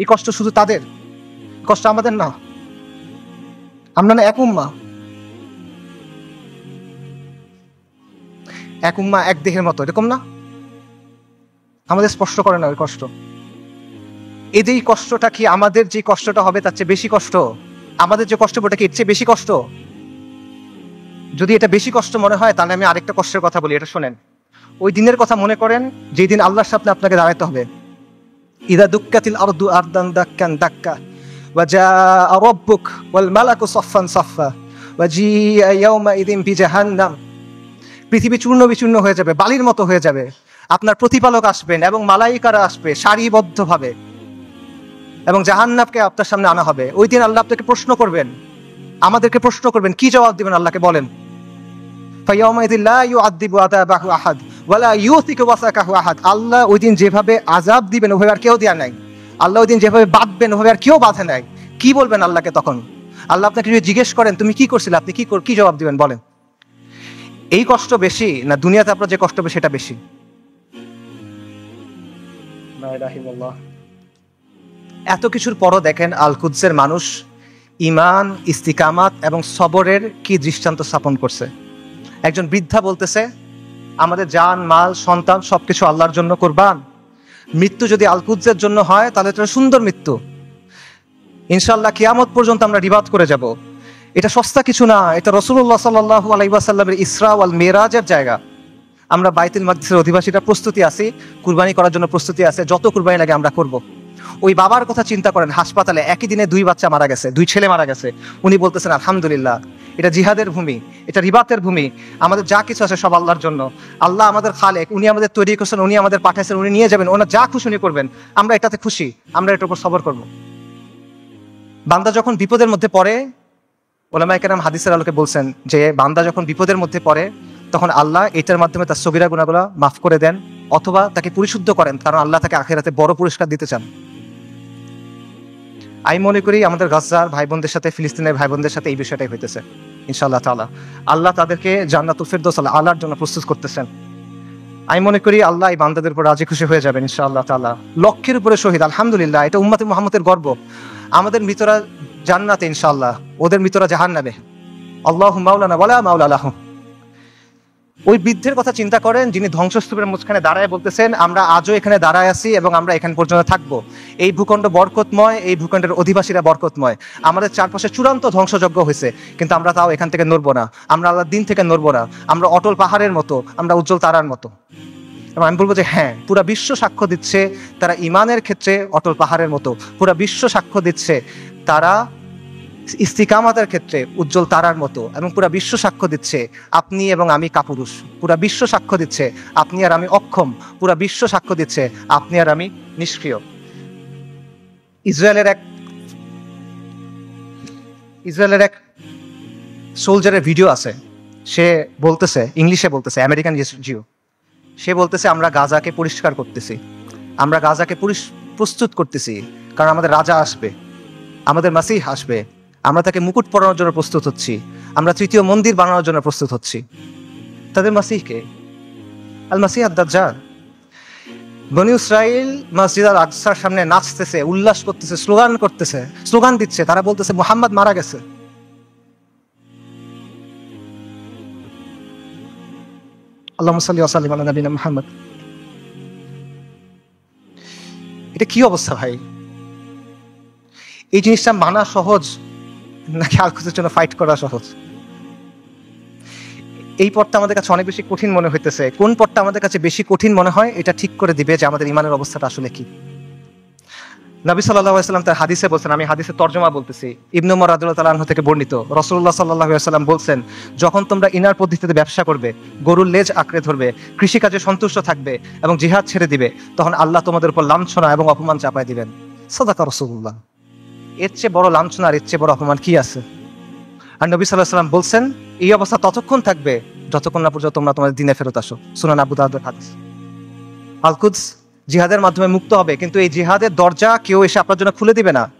এই কষ্ট শুধু তাদের, কষ্ট আমাদের না। আমরা না এক উম্মা, এক উম্মা এক দেহের মতো, এরকম না? আমাদের স্পষ্ট করে না ওই কষ্ট। এই কষ্টটা কি আমাদের যে কষ্টটা হবে তার চেয়ে বেশি কষ্ট? আমাদের যে কষ্ট ওটা কি এর চেয়ে বেশি কষ্ট? যদি এটা বেশি কষ্ট মনে হয় তাহলে আমি আরেকটা কষ্টের কথা বলি, এটা শোনেন। ওই দিনের কথা মনে করেন যেই দিন আল্লাহর সামনে আপনাকে দাঁড়াতে হবে। ইদা দুক্কাতিল আরদু আরদান দাক্কান দাক্কা ওয়া জাআ রাব্বুক ওয়াল মালাকু সাফফান সাফফা ওয়া জিআ ইয়াওমাইযিন বিজাহান্নাম। পৃথিবী চূর্ণ বিচূর্ণ হয়ে যাবে, বালির মতো হয়ে যাবে। আপনার প্রতিপালক আসবেন এবং মালাইকারা আসবে সারিবদ্ধভাবে, এবং জাহান্নামকে আপনার সামনে আনা হবে। ওই দিন আল্লাহ আপনাকে প্রশ্ন করবেন, আমাদেরকে প্রশ্ন করবেন, কি জবাব দিবেন? আল্লাহকে বলেন, ফায়াউমাইযিন লা ইউআযযিবু আযাবাহু আহাদ ওয়া লা ইউসিকু ওয়াসাকাহু আহাদ। আল্লাহ ওই দিন যেভাবে আযাব দিবেন ওভাবে আর কেউ দেয়া নাই। আল্লাহ ওই দিন যেভাবে বাঁধবেন ওভাবে আর কেউ বাঁধে নাই। কি বলবেন আল্লাহকে তখন? আল্লাহ আপনাকে যদি জিজ্ঞেস করেন তুমি কি করছিলে, আপনি কি জবাব দিবেন বলেন? এই কষ্ট বেশি না দুনিয়াতে আপনার যে কষ্ট হবে সেটা বেশি? এত কিছুর পরও দেখেন আল কুদসের মানুষ ঈমান, ইস্তিকামাত এবং সবরের কি দৃষ্টান্ত স্থাপন করছে। একজন বৃদ্ধা বলতেছে আমাদের জান, মাল, সন্তান সবকিছু আল্লাহর জন্য কুরবান। মৃত্যু যদি আল কুদসের জন্য হয় তাহলে এটা সুন্দর মৃত্যু, ইনশাআল্লাহ কিয়ামত পর্যন্ত আমরা রিবাদ করে যাব। এটা সস্তা কিছু না, এটা রাসূলুল্লাহ সাল্লাল্লাহু আলাইহি ওয়াসাল্লামের ইসরা ওয়াল মিরাজের জায়গা। আমরা বাইতুল মাকদিসের অধিবাসীরা প্রস্তুতি আছি, কুরবানি করার জন্য প্রস্তুতি আছে, যত কুরবানি লাগে আমরা করব। ওই বাবার কথা চিন্তা করেন, হাসপাতালে একই দিনে 2 বাচ্চা মারা গেছে, 2 ছেলে মারা গেছে। উনি বলতেছেন আলহামদুলিল্লাহ, এটা জিহাদের ভূমি, এটা রিবাতের ভূমি, আমাদের যা কিছু আছে সব আল্লাহর জন্য। আল্লাহ আমাদের খালেক, উনি আমাদের তৈরি করছেন, উনি আমাদের পাঠাইছেন, উনি নিয়ে যাবেন, ওনার যা খুশি উনি করবেন, আমরা এটাতে খুশি, আমরা এটার উপর সবর করব। বান্দা যখন বিপদের মধ্যে পড়ে, ওলামায়ে কেরাম হাদিসের আলোকে বলছেন যে বান্দা যখন বিপদের মধ্যে পড়ে তখন আল্লাহ এটার মাধ্যমে তার সগীরা গুনাহগুলো মাফ করে দেন অথবা তাকে পরিশুদ্ধ করেন, কারণ আল্লাহ তাকে আখিরাতে বড় পুরস্কার দিতে চান। আমি মনে করি আমাদের গাজার ভাই বোনদের সাথে, ফিলিস্তিনের ভাই বোনদের সাথে এই বিষয়টাই হইতেছে। ইনশাআল্লাহ তাআলা আল্লাহ তাদেরকে জান্নাতুল ফিরদৌস আলার জন্য প্রস্তুত করতেছেন। আমি মনে করি আল্লাহ এই বান্দাদের উপর রাজি খুশি হয়ে যাবেন ইনশাআল্লাহ তাআলা। লক্ষের উপরে শহীদ, আলহামদুলিল্লাহ, এটা উম্মতে মুহাম্মদের গর্ব। আমাদের মৃতরা জান্নাতে ইনশাআল্লাহ, ওদের মৃতরা জাহান্নামে। আল্লাহু মাওলানা ওয়ালা মাওলা লাহু। ওই বৃদ্ধের কথা চিন্তা করেন যিনি ধ্বংসস্তূপের মাঝখানে দাঁড়ায় বলতেছেন আমরা আজও এখানে দাঁড়ায় আছি এবং আমরা এখানে পর্যন্ত থাকবো। এই ভূখণ্ড বরকতময়, এই ভূখণ্ডের অধিবাসীরা বরকতময়। আমাদের চারপাশে চূড়ান্ত ধ্বংসযজ্ঞ হয়েছে, কিন্তু আমরা তাও এখান থেকে নড়বো না, আমরা আল্লাহর দিন থেকে নড়বো না। আমরা অটল পাহাড়ের মতো, আমরা উজ্জ্বল তারার মতো। এবং আমি বলবো যে হ্যাঁ, পুরা বিশ্ব সাক্ষ্য দিচ্ছে তারা ইমানের ক্ষেত্রে অটল পাহাড়ের মতো। পুরা বিশ্ব সাক্ষ্য দিচ্ছে তারা ইস্তিকামাতের ক্ষেত্রে উজ্জ্বল তারার মতো। এবং পুরা বিশ্ব সাক্ষ্য দিচ্ছে আপনি এবং আমি কাপুরুষ। পুরা বিশ্ব সাক্ষ্য দিচ্ছে আপনি আর আমি অক্ষম। পুরা বিশ্ব সাক্ষ্য দিচ্ছে আপনি আর আমি নিষ্ক্রিয়। ইসরায়েলের এক সোলজারের ভিডিও আছে, সে বলতেছে, ইংলিশে বলতেছে, আমেরিকান জিও, সে বলতেছে আমরা গাজাকে পরিষ্কার করতেছি, আমরা গাজাকে প্রস্তুত করতেছি, কারণ আমাদের রাজা আসবে, আমাদের মাসিহ আসবে, আমরা তাকে মুকুট পরানোর জন্য প্রস্তুত হচ্ছি, আমরা তৃতীয় মন্দির বানানোর জন্য প্রস্তুত হচ্ছি। তাদের মাসিহকে আল মাসিহ আদ-দাজ্জাল। বনী ইসরাইল মসজিদ আল আকসার সামনে নাচতেছে, উল্লাস করতেছে, স্লোগান করতেছে, স্লোগান দিচ্ছে, তারা বলতেছে মুহাম্মদ মারা গেছে। আল্লাহুম্মা সাল্লি ওয়া সাল্লিম আলা নবিয়িনা মুহাম্মদ। এটা কি অবস্থা ভাই? এই জিনিসটা মানা সহজ নাকি আল-কুদসের জন্য ফাইট করা সহজ? এই পথটা আমাদের কাছে অনেক বেশি কঠিন মনে হইতেছে। কোন পথটা আমাদের কাছে বেশি কঠিন মনে হয় এটা ঠিক করে দিবে যে আমাদের ইমানের অবস্থাটা আসলে কি। নবী সাল্লাল্লাহু আলাইহি ওয়াসাল্লাম তার হাদিসে বলছেন, আমি হাদিসের তরজমা বলতেছি, ইবনে উমর রাদিয়াল্লাহু তাআলা আনহু থেকে বর্ণিত, রাসূলুল্লাহ সাল্লাল্লাহু আলাইহি ওয়াসাল্লাম বলছেন, যখন তোমরা ইনার পদ্ধতিতে ব্যবসা করবে, গরুর লেজ আঁকড়ে ধরবে, কৃষিকাজে সন্তুষ্ট থাকবে এবং জিহাদ ছেড়ে দিবে, তখন আল্লাহ তোমাদের উপর লাঞ্ছনা এবং অপমান চাপায় দিবেন। সাদাকা রাসূলুল্লাহ। এর চেয়ে বড় লাঞ্ছনা আর এর চেয়ে বড় অপমান কি আছে? আর নবী সাল্লাল্লাহু আলাইহি ওয়াসাল্লাম বলছেন, এই অবস্থা ততক্ষণ থাকবে যতক্ষণ না পর্যন্ত তোমরা তোমাদের দ্বীনে ফেরত আসো। সুনান আবু দাউদের হাদিস। আল-কুদস জিহাদের মাধ্যমে মুক্ত হবে, কিন্তু এই জিহাদের দরজা কেউ এসে আপনার জন্য খুলে দিবে না।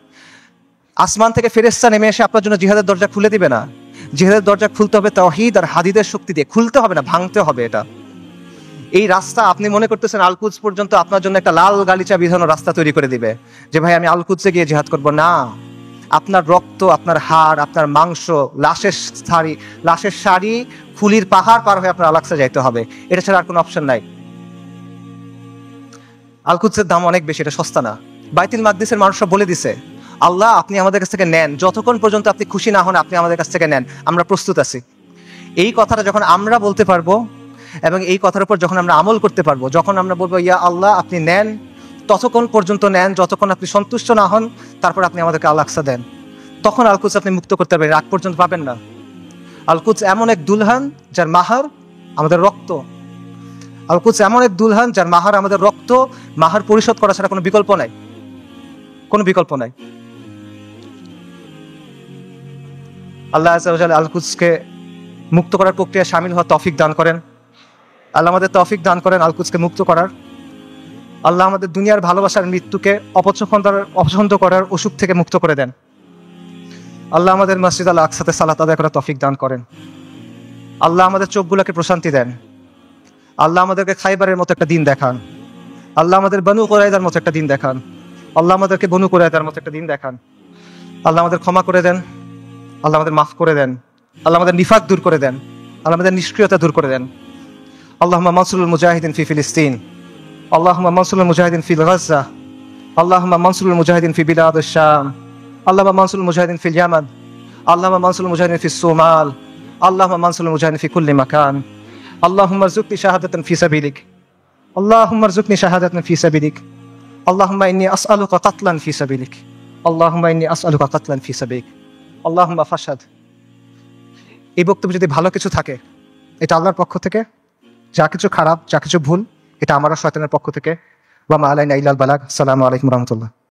আসমান থেকে ফেরেশতা নেমে এসে আপনার জন্য জিহাদের দরজা খুলে দিবে না। জিহাদের দরজা খুলতে হবে তাওহীদ আর হাদিদের শক্তি দিয়ে, খুলতে হবে না, ভাঙতে হবে। এটা এই রাস্তা আপনি মনে করতেছেন আল-কুদস পর্যন্ত আপনার জন্য একটা লাল গালিচা বিধানো রাস্তা তৈরি করে দিবে যে ভাই আমি আল-কুদসে গিয়ে জিহাদ করব। না, আপনার রক্ত, আপনার হাড়, আপনার মাংস, লাশের শাড়ি, খুলির পাহাড় পার হয়ে আপনার আল-আকসা যাইতে হবে। এটা ছাড়া আর কোনো অপশন নাই। আল-কুদসের দাম অনেক বেশি, এটা সস্তা না। বাইতুল মাকদিসের মানুষরা বলে দিছে, আল্লাহ আপনি আমাদের কাছ থেকে নেন, যতক্ষণ পর্যন্ত আপনি খুশি না হন আপনি আমাদের কাছ থেকে নেন, আমরা প্রস্তুত আছি। এই কথাটা যখন আমরা বলতে পারবো এবং এই কথার উপর যখন আমরা আমল করতে পারবো, যখন আমরা বলবো ইয়া আল্লাহ আপনি নেন, ততক্ষণ পর্যন্ত নেন যতক্ষণ আপনি সন্তুষ্ট না হন, তারপর আপনি আমাদেরকে আল-আকসা দেন, তখন আল-কুদস আপনি মুক্ত করতে পারবেন, আগ পর্যন্ত পাবেন না। আল-কুদস এমন এক দুলহান যার মাহার আমাদের রক্ত। আল-কুদস এমন এক দুলহান যার মাহার আমাদের রক্ত। মাহার পরিশোধ করা ছাড়া কোনো বিকল্প নাই, কোনো বিকল্প নাই। আল্লাহ আযজা ওয়া জাল্লা আল-কুদসকে মুক্ত করার প্রক্রিয়ায় শামিল হওয়ার তৌফিক দান করেন। আল্লাহ আমাদের তৌফিক দান করেন আল-কুদসকে মুক্ত করার। আল্লাহ আমাদের দুনিয়ার ভালোবাসার মৃত্যুকে অপছন্দ করার অসুখ থেকে মুক্ত করে দেন। আল্লাহ আমাদের মসজিদ আল আকসাতে সালাত আদায় করার তৌফিক দান করেন। আল্লাহ আমাদের চোখগুলোকে প্রশান্তি দেন। আল্লাহ আমাদেরকে খাইবারের মতো একটা দিন দেখান। আল্লাহ আমাদের বনু কুরাইযার মতো একটা দিন দেখান। আল্লাহ আমাদেরকে বনু কুরাইযার মতো একটা দিন দেখান। আল্লাহ আমাদের ক্ষমা করে দেন। আল্লাহ আমাদের মাফ করে দেন। আল্লাহ আমাদের নিফাক দূর করে দেন। আল্লাহ আমাদের নিষ্ক্রিয়তা দূর করে দেন। আল্লাহুম্মা মানসুরুল মুজাহিদিন ফি ফিলিস্তিন। আল্লাহুম্মা মানসুরুল মুজাহিদিন ফি গাজ্জা। আল্লাহুম্মা মানসুরুল মুজাহিদিন ফি বিলাদিশ শাম। আল্লাহুম্মা মানসুরুল মুজাহিদিন ফিল ইয়ামান। আল্লাহুম্মা মানসুরুল মুজাহিদিন ফিস সোমাল। আল্লাহুম্মা মানসুরুল মুজাহিদিন ফি কুল্লি মাকান। আল্লাহুম্মা রযুকনি শাহাদাতান ফি সাবিলিক। আল্লাহুম্মা রযুকনি শাহাদাতান ফি সাবিলিক। আল্লাহুম্মা ইন্নী আসআলুকা কাতলান ফি সাবিলিক। আল্লাহুম্মা ইন্নী আসআলুকা কাতলান ফি সাবিলিক। আল্লাহুম্মা ফাশহাদ। এই বক্তব্যে যদি ভালো কিছু থাকে এটা আল্লাহর পক্ষ থেকে, যা কিছু খারাপ, যা কিছু ভুল এটা আমার শয়তানের পক্ষ থেকে। ওয়া মা আলাইনা ইল্লাল বালাগ। আসসালামু আলাইকুম ওয়া রাহমাতুল্লাহ।